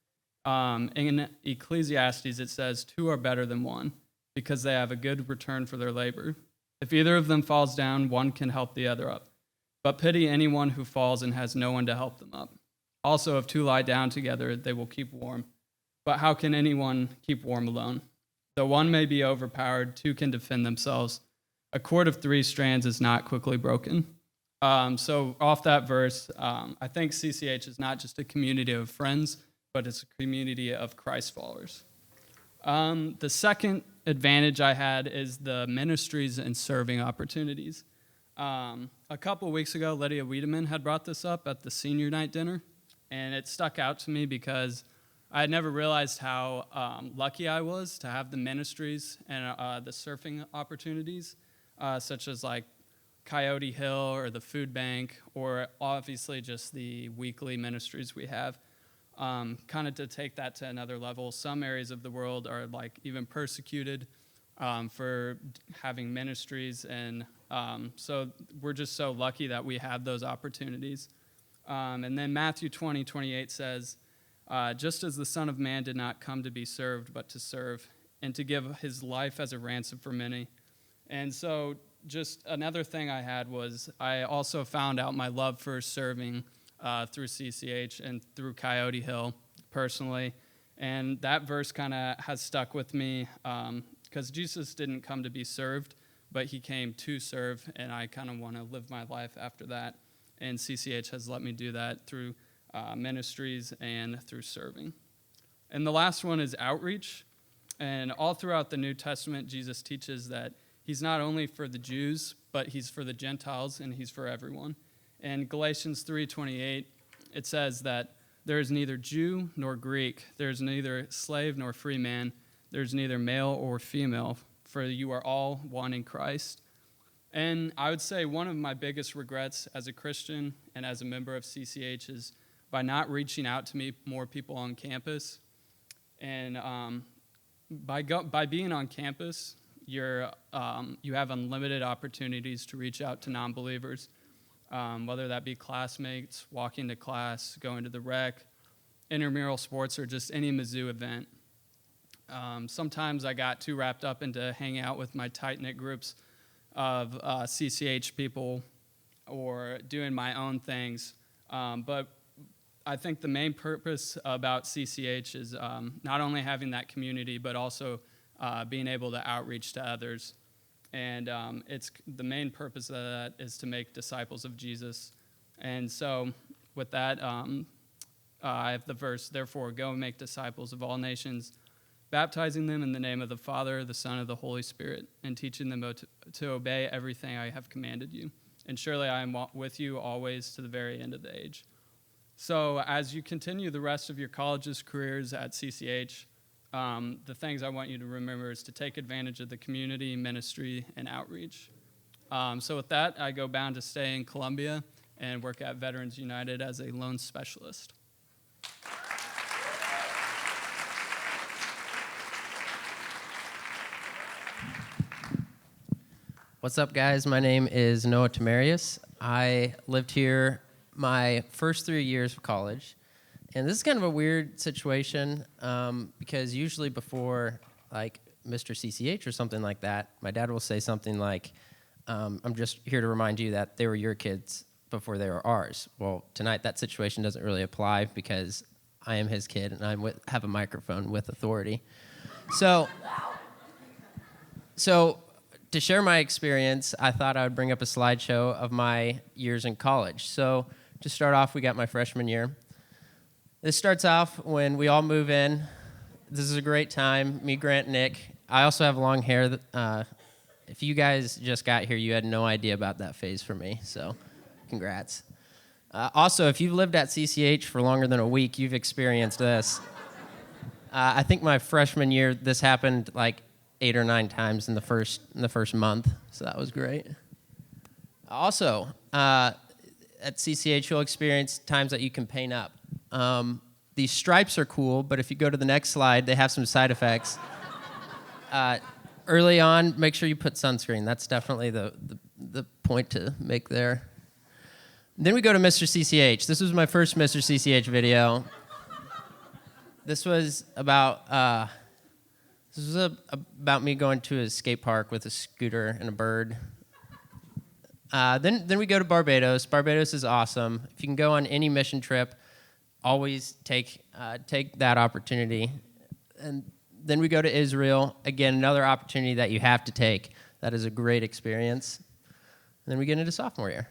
In Ecclesiastes, it says, 2 are better than 1 because they have a good return for their labor. If either of them falls down, one can help the other up. But pity anyone who falls and has no one to help them up. Also, if 2 lie down together, they will keep warm. But how can anyone keep warm alone? Though one may be overpowered, 2 can defend themselves. A cord of 3 strands is not quickly broken. So off that verse, I think CCH is not just a community of friends, but it's a community of Christ followers. The second advantage I had is the ministries and serving opportunities. A couple weeks ago, Lydia Weideman had brought this up at the senior night dinner, and it stuck out to me because I had never realized how lucky I was to have the ministries and the surfing opportunities, such as like Coyote Hill or the food bank, or obviously just the weekly ministries we have. Kind of to take that to another level, some areas of the world are like even persecuted for having ministries, and so we're just so lucky that we have those opportunities. And then Matthew 20:28 says, just as the Son of Man did not come to be served, but to serve, and to give his life as a ransom for many. And so just another thing I had was I also found out my love for serving through CCH and through Coyote Hill personally. And that verse kind of has stuck with me because Jesus didn't come to be served, but he came to serve, and I kind of want to live my life after that. And CCH has let me do that through ministries and through serving. And the last one is outreach. And all throughout the New Testament, Jesus teaches that he's not only for the Jews, but he's for the Gentiles, and he's for everyone. In Galatians 3:28, it says that there is neither Jew nor Greek, there is neither slave nor free man, there is neither male or female, for you are all one in Christ. And I would say one of my biggest regrets as a Christian and as a member of CCH is by not reaching out to meet more people on campus. And by being on campus, you have unlimited opportunities to reach out to non-believers, whether that be classmates, walking to class, going to the rec, intramural sports, or just any Mizzou event. Sometimes I got too wrapped up into hanging out with my tight-knit groups of CCH people or doing my own things. But I think the main purpose about CCH is not only having that community, but also being able to outreach to others. And it's the main purpose of that is to make disciples of Jesus. And so with that, I have the verse, therefore, go and make disciples of all nations, baptizing them in the name of the Father, the Son, and the Holy Spirit, and teaching them to obey everything I have commanded you. And surely I am with you always to the very end of the age. So as you continue the rest of your college's careers at CCH, the things I want you to remember is to take advantage of the community, ministry, and outreach. So with that, I go bound to stay in Columbia and work at Veterans United as a loan specialist. What's up, guys? My name is Noah Tamerius. I lived here my first 3 years of college. And this is kind of a weird situation because usually before, like, Mr. CCH or something like that, my dad will say something like, I'm just here to remind you that they were your kids before they were ours. Well, tonight that situation doesn't really apply because I am his kid and I have a microphone with authority. So to share my experience, I thought I would bring up a slideshow of my years in college. So to start off, we got my freshman year. This starts off when we all move in. This is a great time, me, Grant, Nick. I also have long hair. If you guys just got here, you had no idea about that phase for me, so congrats. Also, if you've lived at CCH for longer than a week, you've experienced this. I think my freshman year, this happened like 8 or 9 times in the first month, so that was great. Also, at CCH, you'll experience times that you can paint up. These stripes are cool, but if you go to the next slide, they have some side effects. Early on, make sure you put sunscreen. That's definitely the point to make there. Then we go to Mr. CCH. This was my first Mr. CCH video. This was about me going to a skate park with a scooter and a bird. Then we go to Barbados. Barbados is awesome. If you can go on any mission trip, always take that opportunity. And then we go to Israel. Again, another opportunity that you have to take. That is a great experience. And then we get into sophomore year.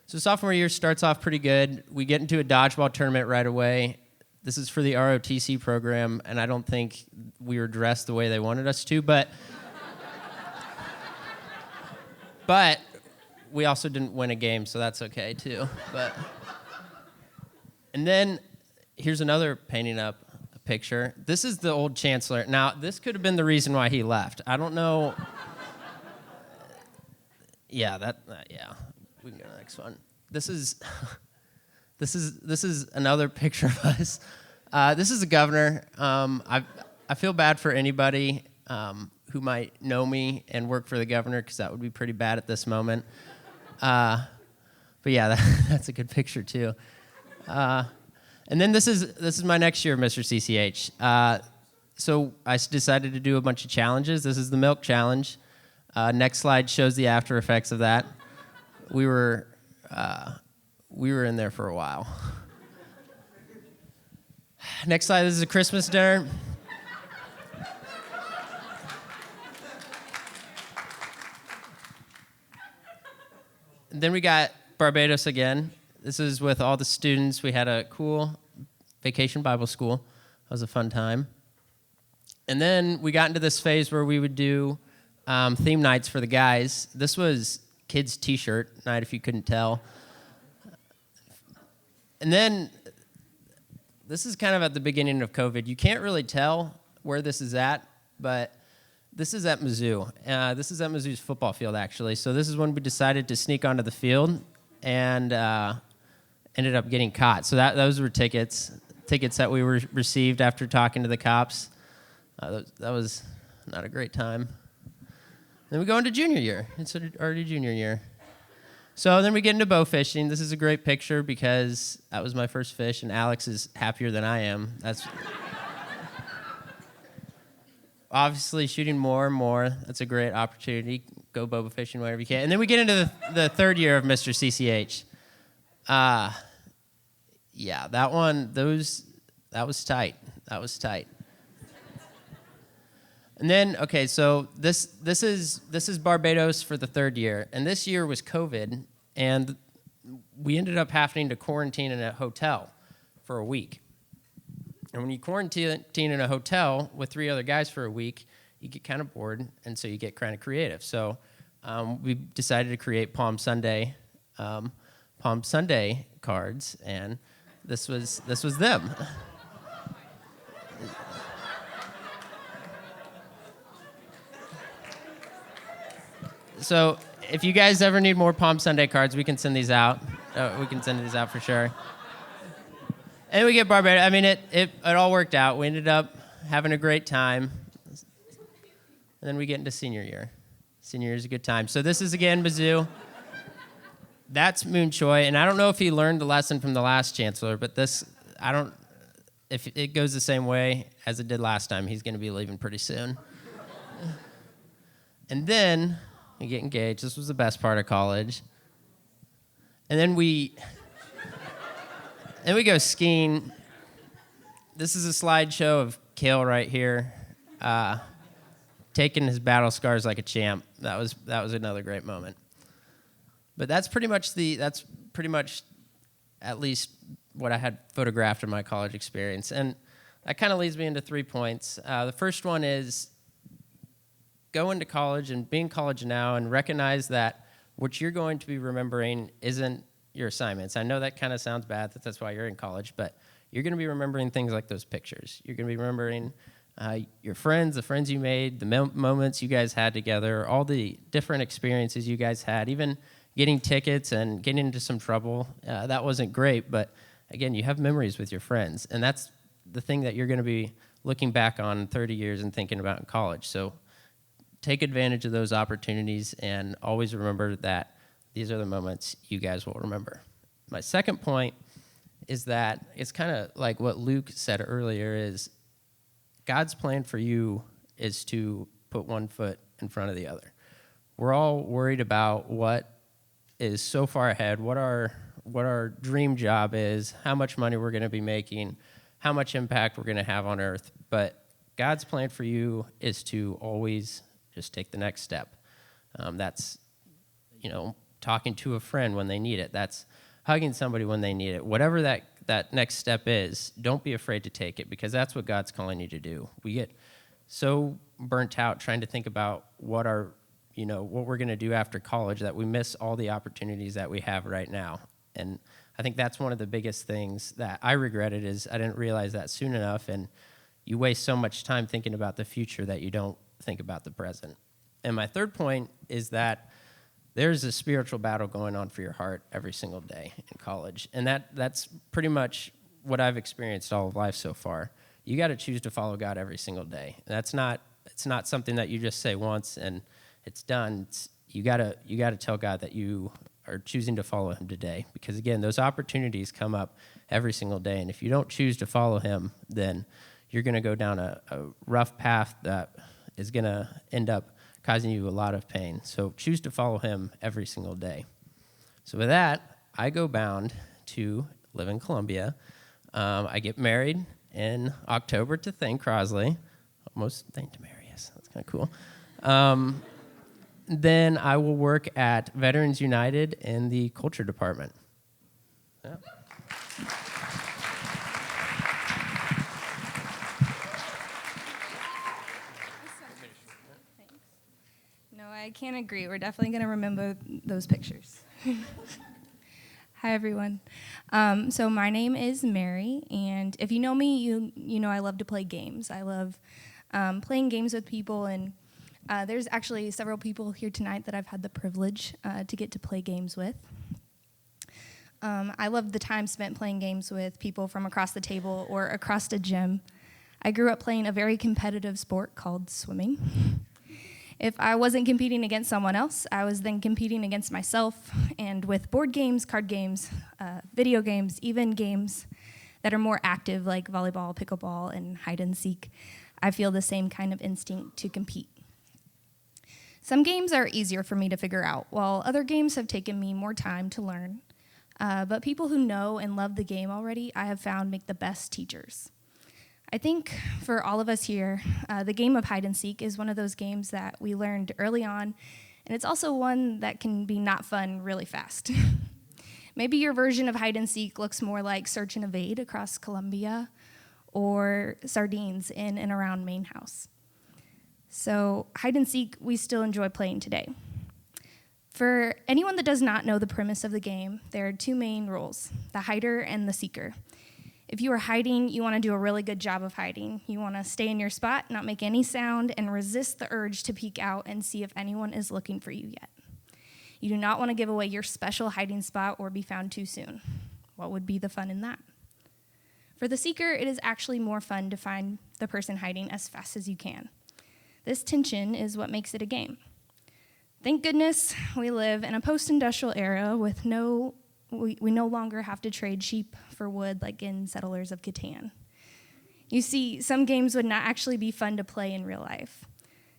So sophomore year starts off pretty good. We get into a dodgeball tournament right away. This is for the ROTC program, and I don't think we were dressed the way they wanted us to, but we also didn't win a game, so that's okay too. And then here's another painting up a picture. This is the old chancellor. Now, this could have been the reason why he left. I don't know. Yeah, we can go to the next one. This is another picture of us. This is the governor. I feel bad for anybody who might know me and work for the governor because that would be pretty bad at this moment. But yeah, that's a good picture too. And then this is my next year of Mr. CCH. So I decided to do a bunch of challenges. This is the milk challenge. Next slide shows the after effects of that. We were in there for a while. Next slide, this is a Christmas dinner. And then we got Barbados again. This is with all the students. We had a cool vacation Bible school. That was a fun time. And then we got into this phase where we would do theme nights for the guys. This was kids' t-shirt night, if you couldn't tell. And then this is kind of at the beginning of COVID. You can't really tell where this is at, but this is at Mizzou. This is at Mizzou's football field, actually. So this is when we decided to sneak onto the field and ended up getting caught. So those were tickets that we received after talking to the cops. That was not a great time. Then we go into junior year. It's already junior year. So then we get into bow fishing. This is a great picture because that was my first fish, and Alex is happier than I am. That's obviously shooting more and more. That's a great opportunity. Go bow fishing wherever you can. And then we get into the third year of Mr. CCH. Yeah, that was tight. That was tight. And then, okay, so this is Barbados for the third year, and this year was COVID, and we ended up having to quarantine in a hotel for a week. And when you quarantine in a hotel with 3 other guys for a week, you get kind of bored, and so you get kind of creative. So we decided to create Palm Sunday cards, and this was them. So if you guys ever need more Palm Sunday cards, we can send these out. We can send these out for sure. And we get Barbados. I mean, it all worked out. We ended up having a great time. And then we get into senior year. Senior year is a good time. So this is, again, Mizzou. That's Moon Choi, and I don't know if he learned the lesson from the last chancellor, but this, if it goes the same way as it did last time, he's going to be leaving pretty soon. And then we get engaged. This was the best part of college. And then we go skiing. This is a slideshow of Kale right here, taking his battle scars like a champ. That was another great moment. But that's pretty much at least what I had photographed in my college experience. And that kind of leads me into 3 points. The first one is go into college and be in college now and recognize that what you're going to be remembering isn't your assignments. I know that kind of sounds bad, that's why you're in college, but you're going to be remembering things like those pictures. You're going to be remembering your friends, the friends you made, the moments you guys had together, all the different experiences you guys had, even getting tickets and getting into some trouble. That wasn't great, but again, you have memories with your friends, and that's the thing that you're going to be looking back on 30 years and thinking about in college. So take advantage of those opportunities and always remember that these are the moments you guys will remember. My second point is that it's kind of like what Luke said earlier is God's plan for you is to put one foot in front of the other. We're all worried about what is so far ahead, what our dream job is, how much money we're going to be making, how much impact we're going to have on earth. But God's plan for you is to always just take the next step. That's, talking to a friend when they need it. That's hugging somebody when they need it. Whatever that next step is, don't be afraid to take it, because that's what God's calling you to do. We get so burnt out trying to think about what we're going to do after college that we miss all the opportunities that we have right now. And I think that's one of the biggest things that I regretted is I didn't realize that soon enough, and you waste so much time thinking about the future that you don't think about the present. And my third point is that there's a spiritual battle going on for your heart every single day in college. And that's pretty much what I've experienced all of life so far. You got to choose to follow God every single day. And it's not something that you just say once and it's done. You got to tell God that you are choosing to follow him today, because again, those opportunities come up every single day, and if you don't choose to follow him, then you're going to go down a rough path that is going to end up causing you a lot of pain. So choose to follow him every single day. So with that, I go bound to live in Columbia. I get married in October to Thane Crosley, almost Thane Tamerius. That's kind of cool. Then I will work at Veterans United in the culture department. Yeah. No, I can't agree. We're definitely going to remember those pictures. Hi, everyone. So my name is Mary, and if you know me, you know I love to play games. I love playing games with people, and there's actually several people here tonight that I've had the privilege to get to play games with. I love the time spent playing games with people from across the table or across the gym. I grew up playing a very competitive sport called swimming. If I wasn't competing against someone else, I was then competing against myself, and with board games, card games, video games, even games that are more active like volleyball, pickleball, and hide and seek, I feel the same kind of instinct to compete. Some games are easier for me to figure out, while other games have taken me more time to learn. But people who know and love the game already, I have found make the best teachers. I think for all of us here, the game of hide and seek is one of those games that we learned early on, and it's also one that can be not fun really fast. Maybe your version of hide and seek looks more like search and evade across Columbia or sardines in and around Main House. So hide and seek, we still enjoy playing today. For anyone that does not know the premise of the game, there are two main roles, the hider and the seeker. If you are hiding, you want to do a really good job of hiding. You want to stay in your spot, not make any sound, and resist the urge to peek out and see if anyone is looking for you yet. You do not want to give away your special hiding spot or be found too soon. What would be the fun in that? For the seeker, it is actually more fun to find the person hiding as fast as you can. This tension is what makes it a game. Thank goodness we live in a post-industrial era with we no longer have to trade sheep for wood like in Settlers of Catan. You see, some games would not actually be fun to play in real life.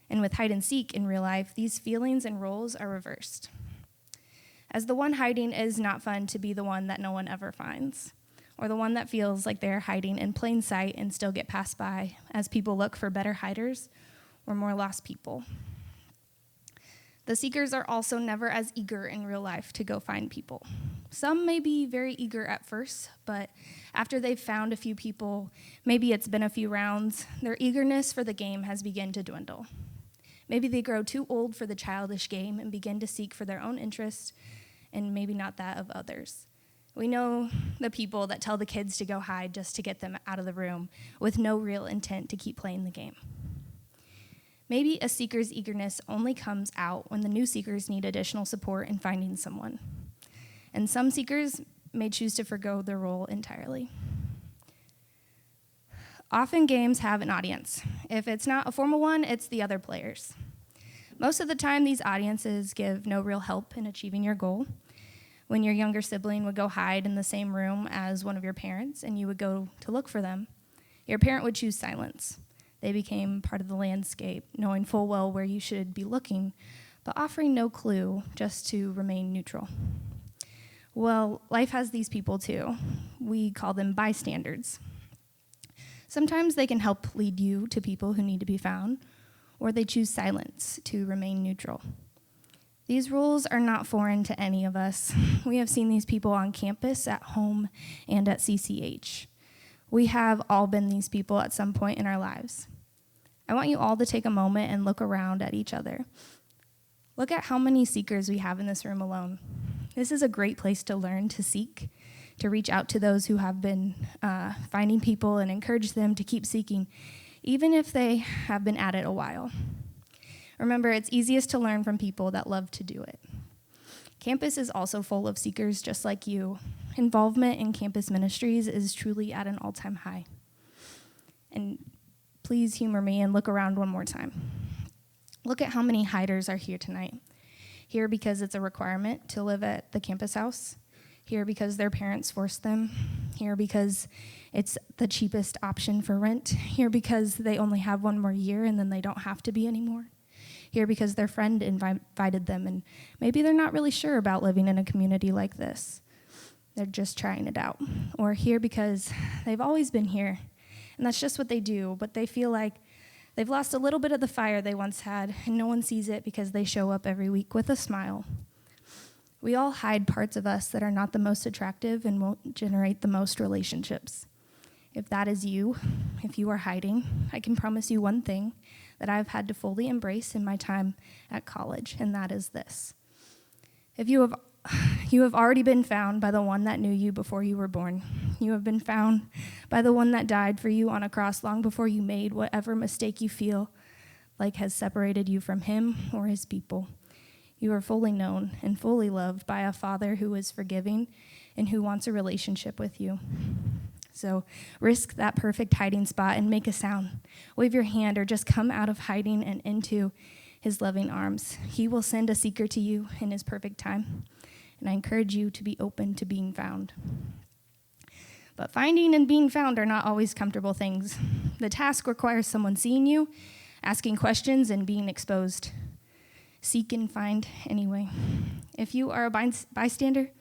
And with hide and seek in real life, these feelings and roles are reversed. As the one hiding, it is not fun to be the one that no one ever finds, or the one that feels like they're hiding in plain sight and still get passed by as people look for better hiders or more lost people. The seekers are also never as eager in real life to go find people. Some may be very eager at first, but after they've found a few people, maybe it's been a few rounds, their eagerness for the game has begun to dwindle. Maybe they grow too old for the childish game and begin to seek for their own interest and maybe not that of others. We know the people that tell the kids to go hide just to get them out of the room with no real intent to keep playing the game. Maybe a seeker's eagerness only comes out when the new seekers need additional support in finding someone. And some seekers may choose to forgo their role entirely. Often games have an audience. If it's not a formal one, it's the other players. Most of the time, these audiences give no real help in achieving your goal. When your younger sibling would go hide in the same room as one of your parents and you would go to look for them, your parent would choose silence. They became part of the landscape, knowing full well where you should be looking, but offering no clue, just to remain neutral. Well, life has these people too. We call them bystanders. Sometimes they can help lead you to people who need to be found, or they choose silence to remain neutral. These rules are not foreign to any of us. We have seen these people on campus, at home, and at CCH. We have all been these people at some point in our lives. I want you all to take a moment and look around at each other. Look at how many seekers we have in this room alone. This is a great place to learn to seek, to reach out to those who have been finding people and encourage them to keep seeking, even if they have been at it a while. Remember, it's easiest to learn from people that love to do it. Campus is also full of seekers just like you. Involvement in campus ministries is truly at an all-time high. And please humor me and look around one more time. Look at how many hiders are here tonight. Here because it's a requirement to live at the campus house. Here because their parents forced them. Here because it's the cheapest option for rent. Here because they only have one more year and then they don't have to be anymore. Here because their friend invited them, and maybe they're not really sure about living in a community like this. They're just trying it out. Or here because they've always been here, and that's just what they do, but they feel like they've lost a little bit of the fire they once had, and no one sees it because they show up every week with a smile. We all hide parts of us that are not the most attractive and won't generate the most relationships. If that is you, if you are hiding, I can promise you one thing that I've had to fully embrace in my time at college, and that is this. If you have already been found by the one that knew you before you were born. You have been found by the one that died for you on a cross long before you made whatever mistake you feel like has separated you from him or his people. You are fully known and fully loved by a Father who is forgiving and who wants a relationship with you. So risk that perfect hiding spot and make a sound. Wave your hand or just come out of hiding and into his loving arms. He will send a seeker to you in his perfect time. And I encourage you to be open to being found. But finding and being found are not always comfortable things. The task requires someone seeing you, asking questions, and being exposed. Seek and find anyway. If you are a bystander,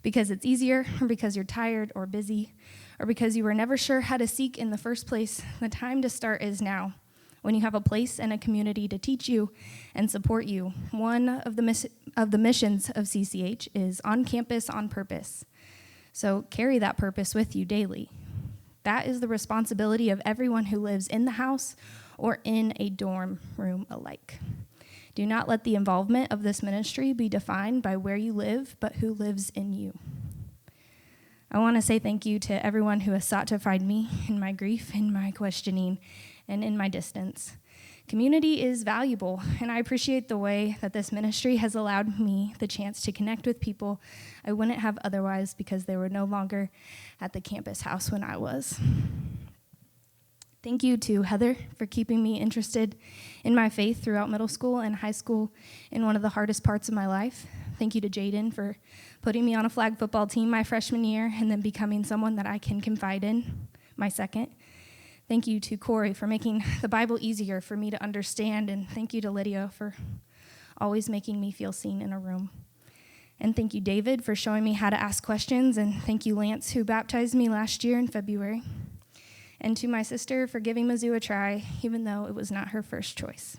because it's easier, or because you're tired or busy, or because you were never sure how to seek in the first place, the time to start is now. When you have a place and a community to teach you and support you. One of the missions of CCH is on campus on purpose. So carry that purpose with you daily. That is the responsibility of everyone who lives in the house or in a dorm room alike. Do not let the involvement of this ministry be defined by where you live, but who lives in you. I want to say thank you to everyone who has sought to find me in my grief, in my questioning, and in my distance. Community is valuable, and I appreciate the way that this ministry has allowed me the chance to connect with people I wouldn't have otherwise because they were no longer at the campus house when I was. Thank you to Heather for keeping me interested in my faith throughout middle school and high school in one of the hardest parts of my life. Thank you to Jaden for putting me on a flag football team my freshman year and then becoming someone that I can confide in my second. Thank you to Corey for making the Bible easier for me to understand, and thank you to Lydia for always making me feel seen in a room. And thank you, David, for showing me how to ask questions, and thank you, Lance, who baptized me last year in February. And to my sister for giving Mizzou a try, even though it was not her first choice.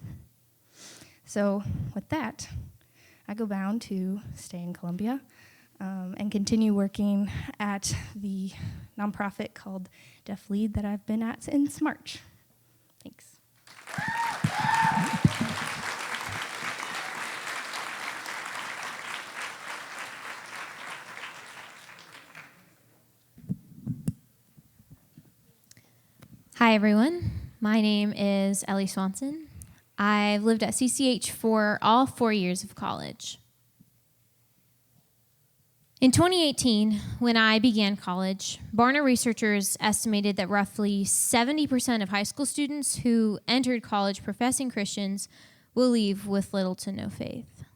So with that, I go bound to stay in Columbia and continue working at the nonprofit called Deaf Lead that I've been at since March. Thanks. Hi, everyone. My name is Ellie Swanson. I've lived at CCH for all 4 years of college. In 2018, when I began college, Barna researchers estimated that roughly 70% of high school students who entered college professing Christians will leave with little to no faith.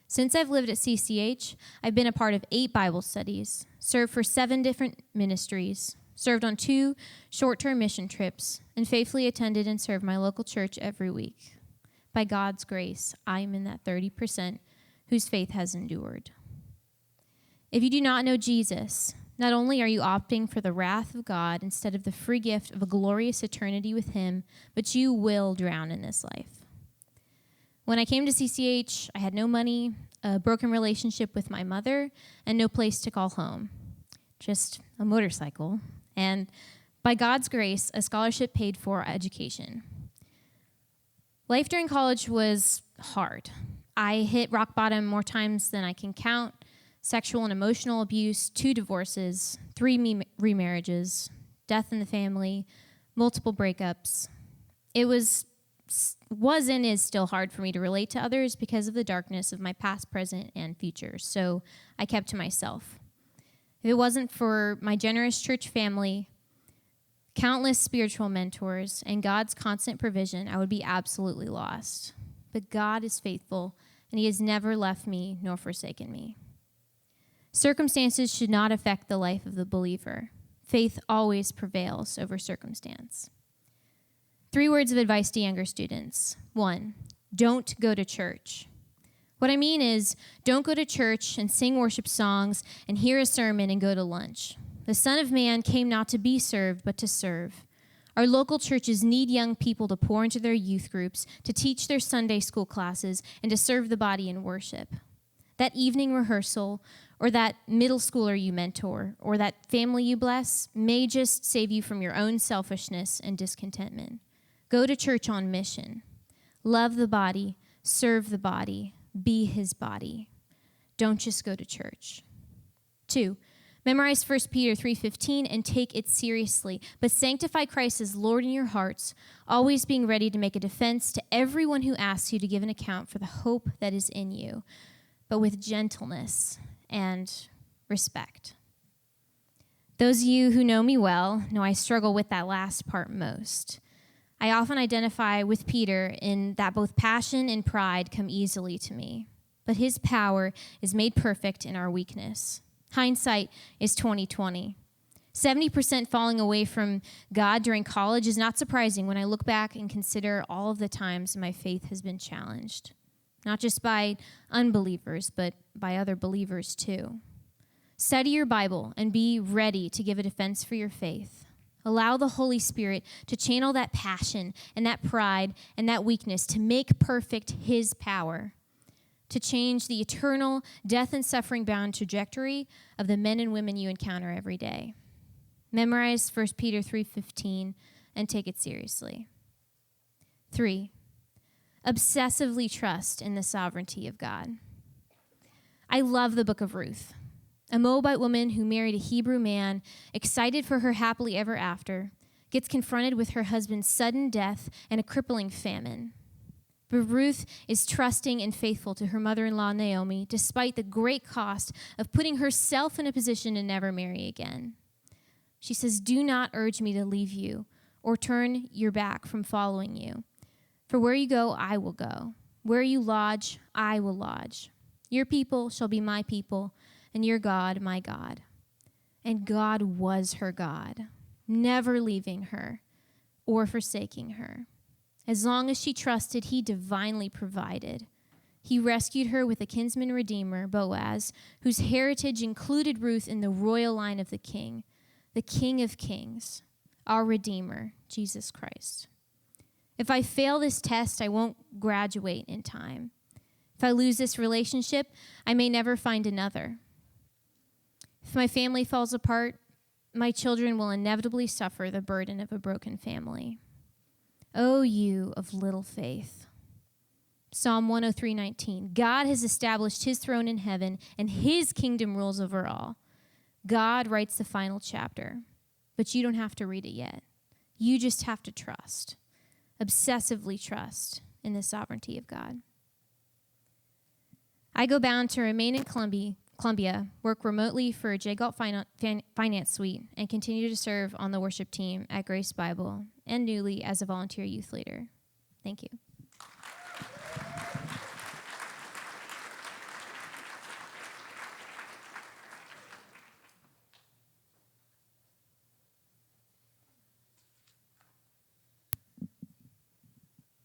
Since I've lived at CCH, I've been a part of 8 Bible studies, served for 7 different ministries, served on 2 short-term mission trips, and faithfully attended and served my local church every week. By God's grace, I'm in that 30% whose faith has endured. If you do not know Jesus, not only are you opting for the wrath of God instead of the free gift of a glorious eternity with Him, but you will drown in this life. When I came to CCH, I had no money, a broken relationship with my mother, and no place to call home. Just a motorcycle. And by God's grace, a scholarship paid for education. Life during college was hard. I hit rock bottom more times than I can count. Sexual and emotional abuse, 2 divorces, 3 remarriages, death in the family, multiple breakups. It was and is still hard for me to relate to others because of the darkness of my past, present, and future. So I kept to myself. If it wasn't for my generous church family, countless spiritual mentors, and God's constant provision, I would be absolutely lost. But God is faithful, and He has never left me nor forsaken me. Circumstances should not affect the life of the believer. Faith always prevails over circumstance. 3 words of advice to younger students. 1, don't go to church. What I mean is, don't go to church and sing worship songs and hear a sermon and go to lunch. The Son of Man came not to be served, but to serve. Our local churches need young people to pour into their youth groups, to teach their Sunday school classes, and to serve the body in worship. That evening rehearsal, or that middle schooler you mentor, or that family you bless, may just save you from your own selfishness and discontentment. Go to church on mission. Love the body, serve the body, be His body. Don't just go to church. 2, memorize 1 Peter 3:15 and take it seriously, but sanctify Christ as Lord in your hearts, always being ready to make a defense to everyone who asks you to give an account for the hope that is in you, but with gentleness and respect. Those of you who know me well know I struggle with that last part most. I often identify with Peter in that both passion and pride come easily to me, but His power is made perfect in our weakness. Hindsight is 20/20. 70% falling away from God during college is not surprising when I look back and consider all of the times my faith has been challenged, not just by unbelievers, but by other believers too. Study your Bible and be ready to give a defense for your faith. Allow the Holy Spirit to channel that passion and that pride and that weakness to make perfect His power, to change the eternal death and suffering bound trajectory of the men and women you encounter every day. Memorize 1 Peter 3:15 and take it seriously. 3, obsessively trust in the sovereignty of God. I love the book of Ruth. A Moabite woman who married a Hebrew man, excited for her happily ever after, gets confronted with her husband's sudden death and a crippling famine. But Ruth is trusting and faithful to her mother-in-law, Naomi, despite the great cost of putting herself in a position to never marry again. She says, "Do not urge me to leave you or turn your back from following you. For where you go, I will go. Where you lodge, I will lodge. Your people shall be my people, and your God, my God. And God was her God, never leaving her or forsaking her. As long as she trusted, he divinely provided. He rescued her with a kinsman redeemer, Boaz, whose heritage included Ruth in the royal line of the King of Kings, our Redeemer, Jesus Christ. If I fail this test, I won't graduate in time. If I lose this relationship, I may never find another. If my family falls apart, my children will inevitably suffer the burden of a broken family. O you of little faith. Psalm 103:19. God has established his throne in heaven, and his kingdom rules over all. God writes the final chapter, but you don't have to read it yet. You just have to trust, obsessively trust in the sovereignty of God. I go bound to remain in Columbia, work remotely for a J-Galt Finance Suite, and continue to serve on the worship team at Grace Bible and newly as a volunteer youth leader. Thank you.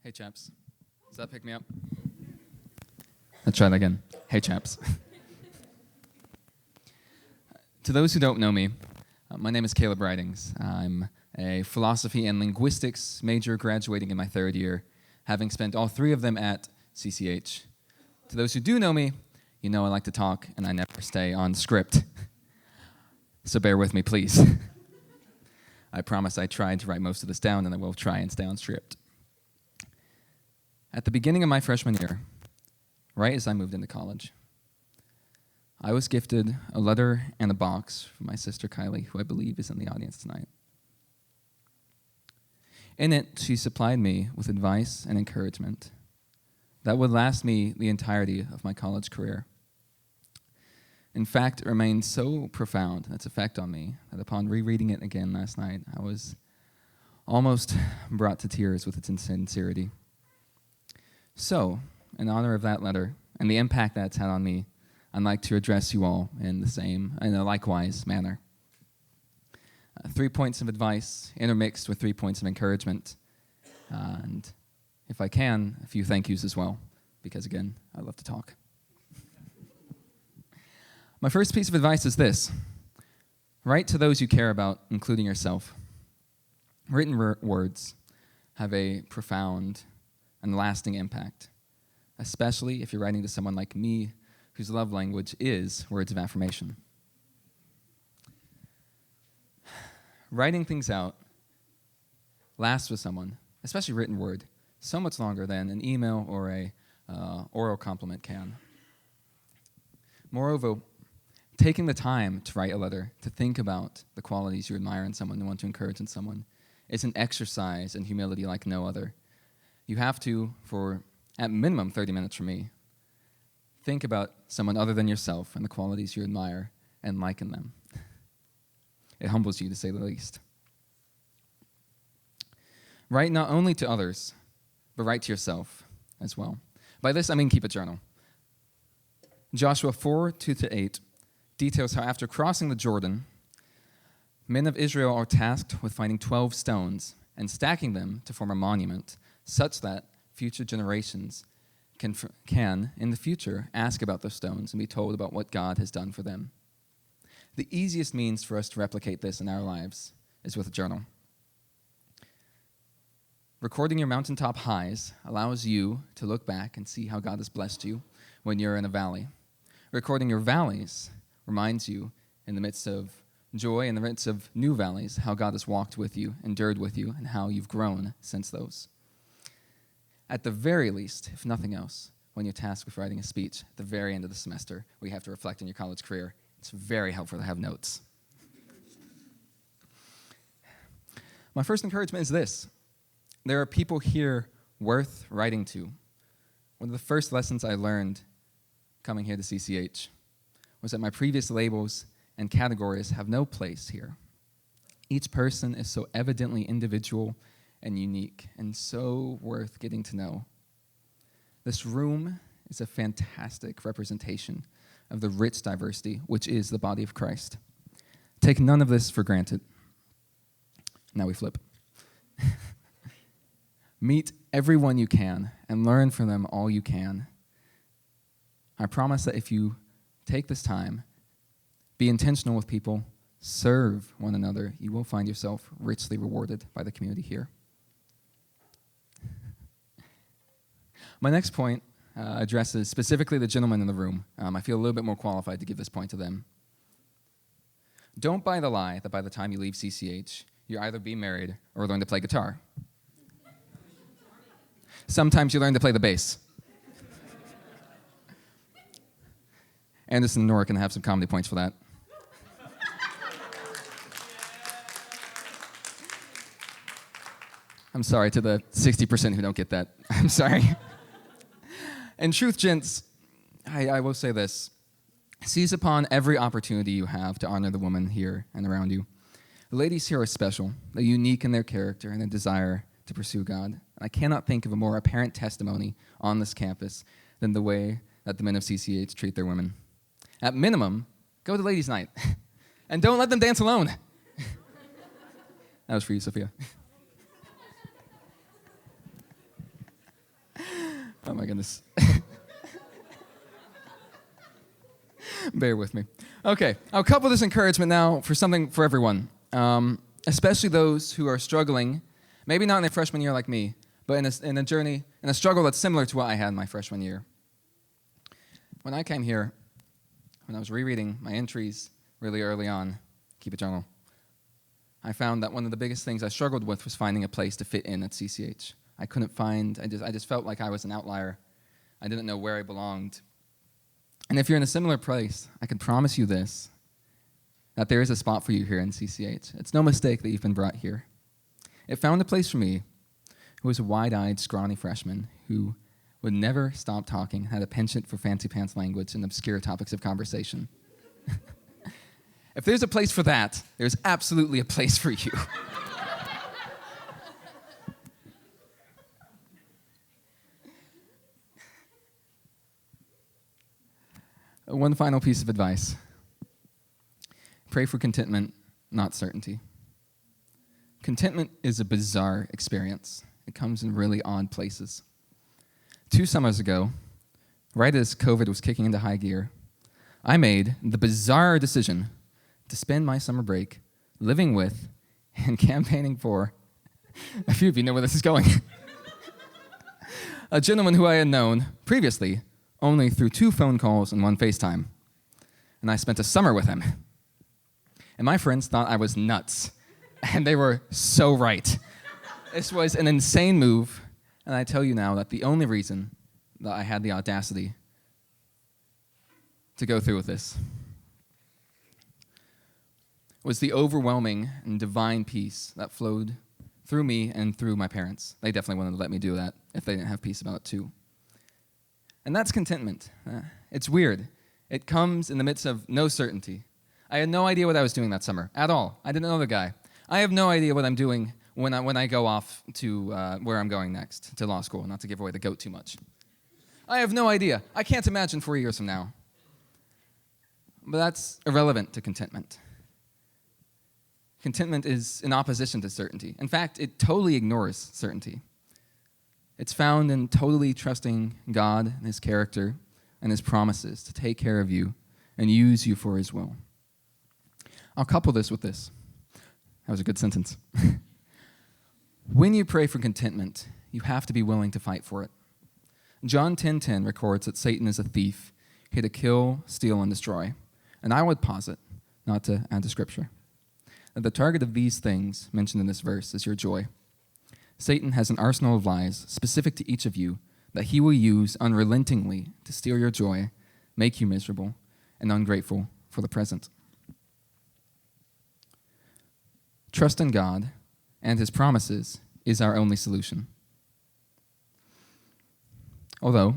Hey, chaps. Does that pick me up? Let's try that again. Hey, chaps. To those who don't know me, my name is Caleb Ridings. I'm a philosophy and linguistics major graduating in my third year, having spent all three of them at CCH. To those who do know me, you know I like to talk and I never stay on script. So bear with me, please. I promise I tried to write most of this down and I will try and stay on script. At the beginning of my freshman year, right as I moved into college, I was gifted a letter and a box from my sister Kylie, who I believe is in the audience tonight. In it, she supplied me with advice and encouragement that would last me the entirety of my college career. In fact, it remained so profound in its effect on me that upon rereading it again last night, I was almost brought to tears with its sincerity. So, in honor of that letter and the impact that it's had on me, I'd like to address you all in a likewise manner. 3 points of advice intermixed with 3 points of encouragement. And if I can, a few thank yous as well, because again, I love to talk. My first piece of advice is this. Write to those you care about, including yourself. Written words have a profound and lasting impact, especially if you're writing to someone like me, whose love language is words of affirmation. Writing things out lasts with someone, especially written word, so much longer than an email or a oral compliment can. Moreover, taking the time to write a letter, to think about the qualities you admire in someone and want to encourage in someone, is an exercise in humility like no other. You have to, for at minimum 30 minutes from me, think about someone other than yourself and the qualities you admire and like in them. It humbles you, to say the least. Write not only to others, but write to yourself as well. By this, I mean keep a journal. Joshua 4:2-8 details how after crossing the Jordan, men of Israel are tasked with finding 12 stones and stacking them to form a monument, such that future generations can, in the future, ask about those stones and be told about what God has done for them. The easiest means for us to replicate this in our lives is with a journal. Recording your mountaintop highs allows you to look back and see how God has blessed you when you're in a valley. Recording your valleys reminds you, in the midst of joy, in the midst of new valleys, how God has walked with you, endured with you, and how you've grown since those. At the very least, if nothing else, when you're tasked with writing a speech at the very end of the semester where you have to reflect on your college career, it's very helpful to have notes. My first encouragement is this. There are people here worth writing to. One of the first lessons I learned coming here to CCH was that my previous labels and categories have no place here. Each person is so evidently individual and unique and so worth getting to know. This room is a fantastic representation of the rich diversity which is the body of Christ. Take none of this for granted. Now we flip. Meet everyone you can and learn from them all you can. I promise that if you take this time, be intentional with people, serve one another, you will find yourself richly rewarded by the community here. My next point addresses specifically the gentlemen in the room. I feel a little bit more qualified to give this point to them. Don't buy the lie that by the time you leave CCH, you'll either be married or learn to play guitar. Sometimes you learn to play the bass. Anderson and Nora can have some comedy points for that. I'm sorry to the 60% who don't get that. I'm sorry. In truth, gents, I will say this. Seize upon every opportunity you have to honor the woman here and around you. The ladies here are special. They're unique in their character and their desire to pursue God. And I cannot think of a more apparent testimony on this campus than the way that the men of CCH treat their women. At minimum, go to ladies' night. And don't let them dance alone. That was for you, Sophia. Oh my goodness. Bear with me. Okay, I'll couple this encouragement now for something for everyone, especially those who are struggling, maybe not in their freshman year like me, but in a journey, in a struggle that's similar to what I had in my freshman year. When I came here, when I was rereading my entries really early on, keep a journal, I found that one of the biggest things I struggled with was finding a place to fit in at CCH. I couldn't find, I just felt like I was an outlier. I didn't know where I belonged. And if you're in a similar place, I can promise you this, that there is a spot for you here in CCH. It's no mistake that you've been brought here. It found a place for me, who was a wide-eyed, scrawny freshman who would never stop talking, had a penchant for fancy pants language and obscure topics of conversation. If there's a place for that, there's absolutely a place for you. One final piece of advice. Pray for contentment, not certainty. Contentment is a bizarre experience. It comes in really odd places. 2 summers ago, right as COVID was kicking into high gear, I made the bizarre decision to spend my summer break living with and campaigning for, a few of you know where this is going, a gentleman who I had known previously only through 2 phone calls and 1 FaceTime. And I spent a summer with him. And my friends thought I was nuts. And they were so right. This was an insane move. And I tell you now that the only reason that I had the audacity to go through with this was the overwhelming and divine peace that flowed through me and through my parents. They definitely wanted to let me do that if they didn't have peace about it too. And that's contentment. It's weird. It comes in the midst of no certainty. I had no idea what I was doing that summer at all. I didn't know the guy. I have no idea what I'm doing when I go off to where I'm going next, to law school, not to give away the goat too much. I have no idea. I can't imagine 4 years from now. But that's irrelevant to contentment. Contentment is in opposition to certainty. In fact, it totally ignores certainty. It's found in totally trusting God and His character and His promises to take care of you and use you for His will. I'll couple this with this. That was a good sentence. When you pray for contentment, you have to be willing to fight for it. John 10:10 records that Satan is a thief, here to kill, steal, and destroy. And I would posit, not to add to Scripture, that the target of these things mentioned in this verse is your joy. Satan has an arsenal of lies specific to each of you that he will use unrelentingly to steal your joy, make you miserable, and ungrateful for the present. Trust in God and His promises is our only solution. Although,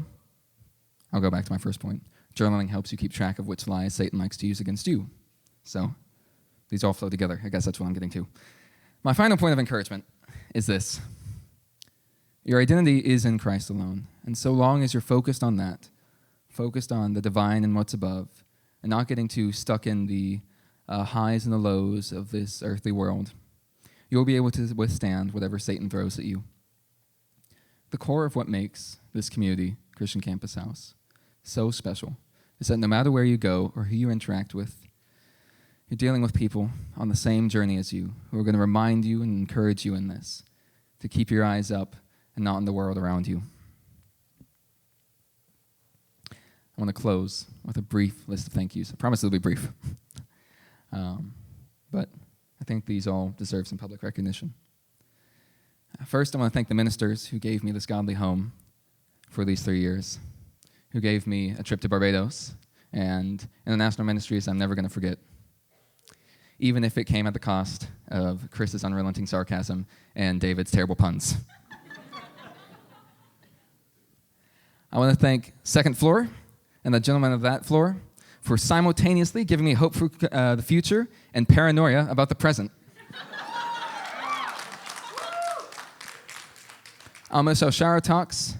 I'll go back to my first point, journaling helps you keep track of which lies Satan likes to use against you. So, These all flow together. I guess that's what I'm getting to. My final point of encouragement is this. Your identity is in Christ alone. And so long as you're focused on that, focused on the divine and what's above, and not getting too stuck in the highs and the lows of this earthly world, you'll be able to withstand whatever Satan throws at you. The core of what makes this community, Christian Campus House, so special is that no matter where you go or who you interact with, you're dealing with people on the same journey as you who are going to remind you and encourage you in this, to keep your eyes up and not in the world around you. I want to close with a brief list of thank yous. I promise it'll be brief. But I think these all deserve some public recognition. First, I want to thank the ministers who gave me this godly home for these 3 years, who gave me a trip to Barbados and international ministries I'm never going to forget, even if it came at the cost of Chris's unrelenting sarcasm and David's terrible puns. I want to thank Second Floor and the gentleman of that floor for simultaneously giving me hope for the future and paranoia about the present. I'll miss our shower talks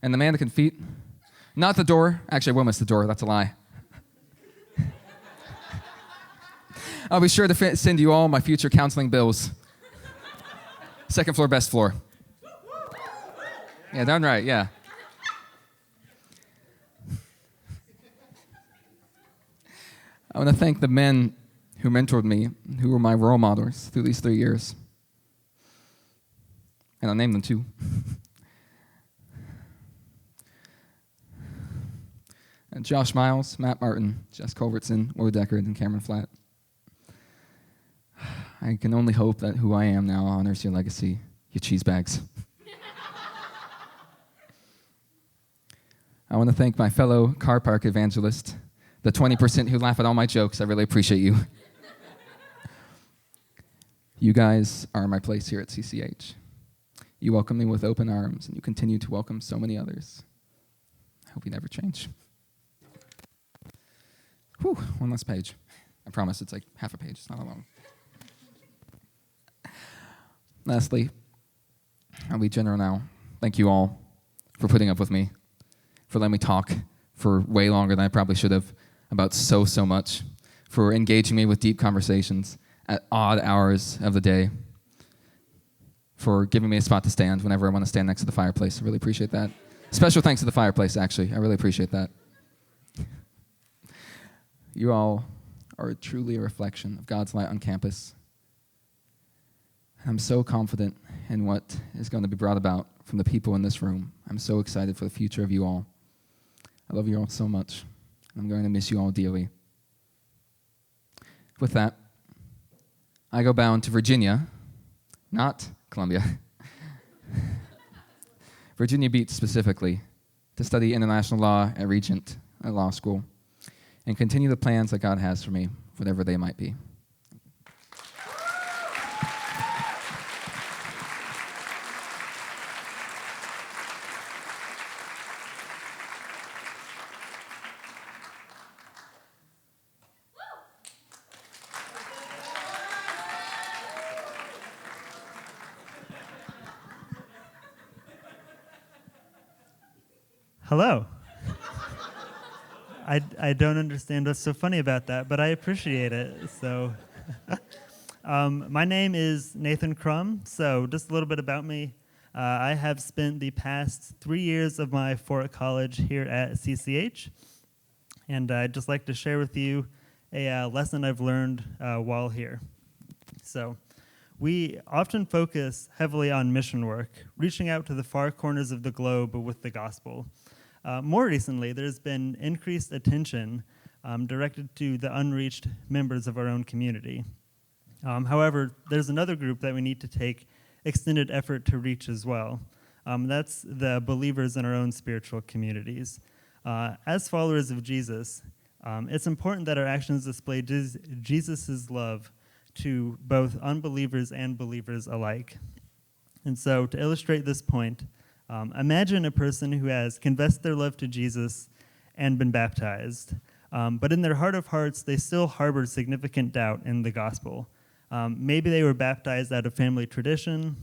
and the mannequin feet. Not the door. Actually, I will miss the door. That's a lie. I'll be sure to send you all my future counseling bills. Second floor, best floor. Yeah, done right, yeah. I want to thank the men who mentored me, who were my role models through these 3 years. And I'll name them too. And Josh Miles, Matt Martin, Jess Culbertson, Will Deckard, and Cameron Flatt. I can only hope that who I am now honors your legacy, you cheese bags. I want to thank my fellow car park evangelist, the 20% who laugh at all my jokes. I really appreciate you. You guys are my place here at CCH. You welcome me with open arms, and you continue to welcome so many others. I hope you never change. Whew, one last page. I promise it's like half a page. It's not that long. Lastly, I'll be general now. Thank you all for putting up with me, for letting me talk for way longer than I probably should have about so much, for engaging me with deep conversations at odd hours of the day, for giving me a spot to stand whenever I want to stand next to the fireplace. I really appreciate that. Special thanks to the fireplace, actually. I really appreciate that. You all are truly a reflection of God's light on campus. I'm so confident in what is going to be brought about from the people in this room. I'm so excited for the future of you all. I love you all so much. I'm going to miss you all dearly. With that, I go bound to Virginia, not Columbia, Virginia Beach specifically, to study international law at Regent Law School and continue the plans that God has for me, whatever they might be. Hello. I don't understand what's so funny about that, but I appreciate it. So, my name is Nathan Crum. So, just a little bit about me. I have spent the past 3 years of my four at college here at CCH, and I'd just like to share with you a lesson I've learned while here. So, we often focus heavily on mission work, reaching out to the far corners of the globe with the gospel. More recently, there's been increased attention directed to the unreached members of our own community. However, there's another group that we need to take extended effort to reach as well. That's the believers in our own spiritual communities. As followers of Jesus, it's important that our actions display Jesus' love to both unbelievers and believers alike. And so, to illustrate this point, imagine a person who has confessed their love to Jesus and been baptized. But in their heart of hearts, they still harbored significant doubt in the gospel. Maybe they were baptized out of family tradition,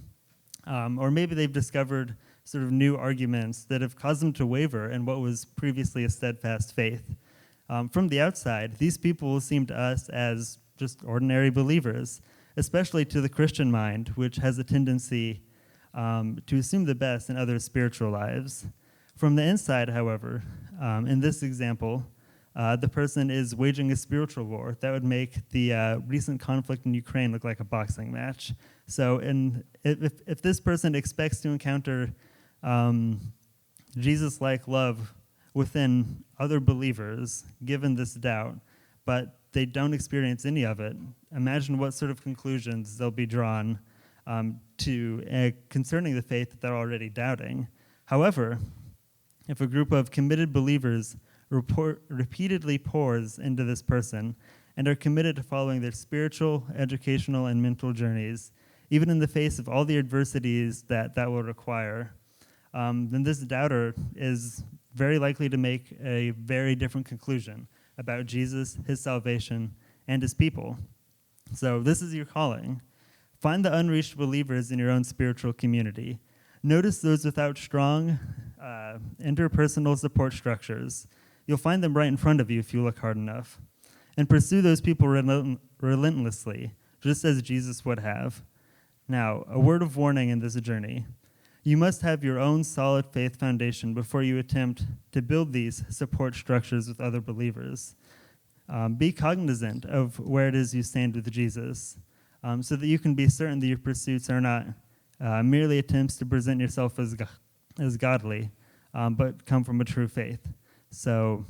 or maybe they've discovered sort of new arguments that have caused them to waver in what was previously a steadfast faith. From the outside, these people seem to us as just ordinary believers, especially to the Christian mind, which has a tendency to assume the best in others' spiritual lives. From the inside, however, in this example, the person is waging a spiritual war that would make the recent conflict in Ukraine look like a boxing match. So if this person expects to encounter Jesus-like love within other believers, given this doubt, but they don't experience any of it, imagine what sort of conclusions they'll be drawn concerning the faith that they're already doubting. However, if a group of committed believers repeatedly pours into this person and are committed to following their spiritual, educational, and mental journeys, even in the face of all the adversities that will require, then this doubter is very likely to make a very different conclusion about Jesus, his salvation, and his people. So this is your calling. Find the unreached believers in your own spiritual community. Notice those without strong interpersonal support structures. You'll find them right in front of you if you look hard enough. And pursue those people relentlessly, just as Jesus would have. Now, a word of warning in this journey. You must have your own solid faith foundation before you attempt to build these support structures with other believers. Be cognizant of where it is you stand with Jesus, so that you can be certain that your pursuits are not merely attempts to present yourself as godly, but come from a true faith. So,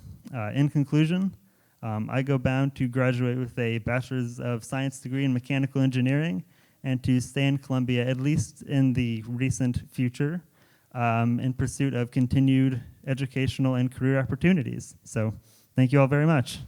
in conclusion, I go bound to graduate with a Bachelor's of Science degree in Mechanical Engineering and to stay in Columbia, at least in the recent future, in pursuit of continued educational and career opportunities. So, thank you all very much.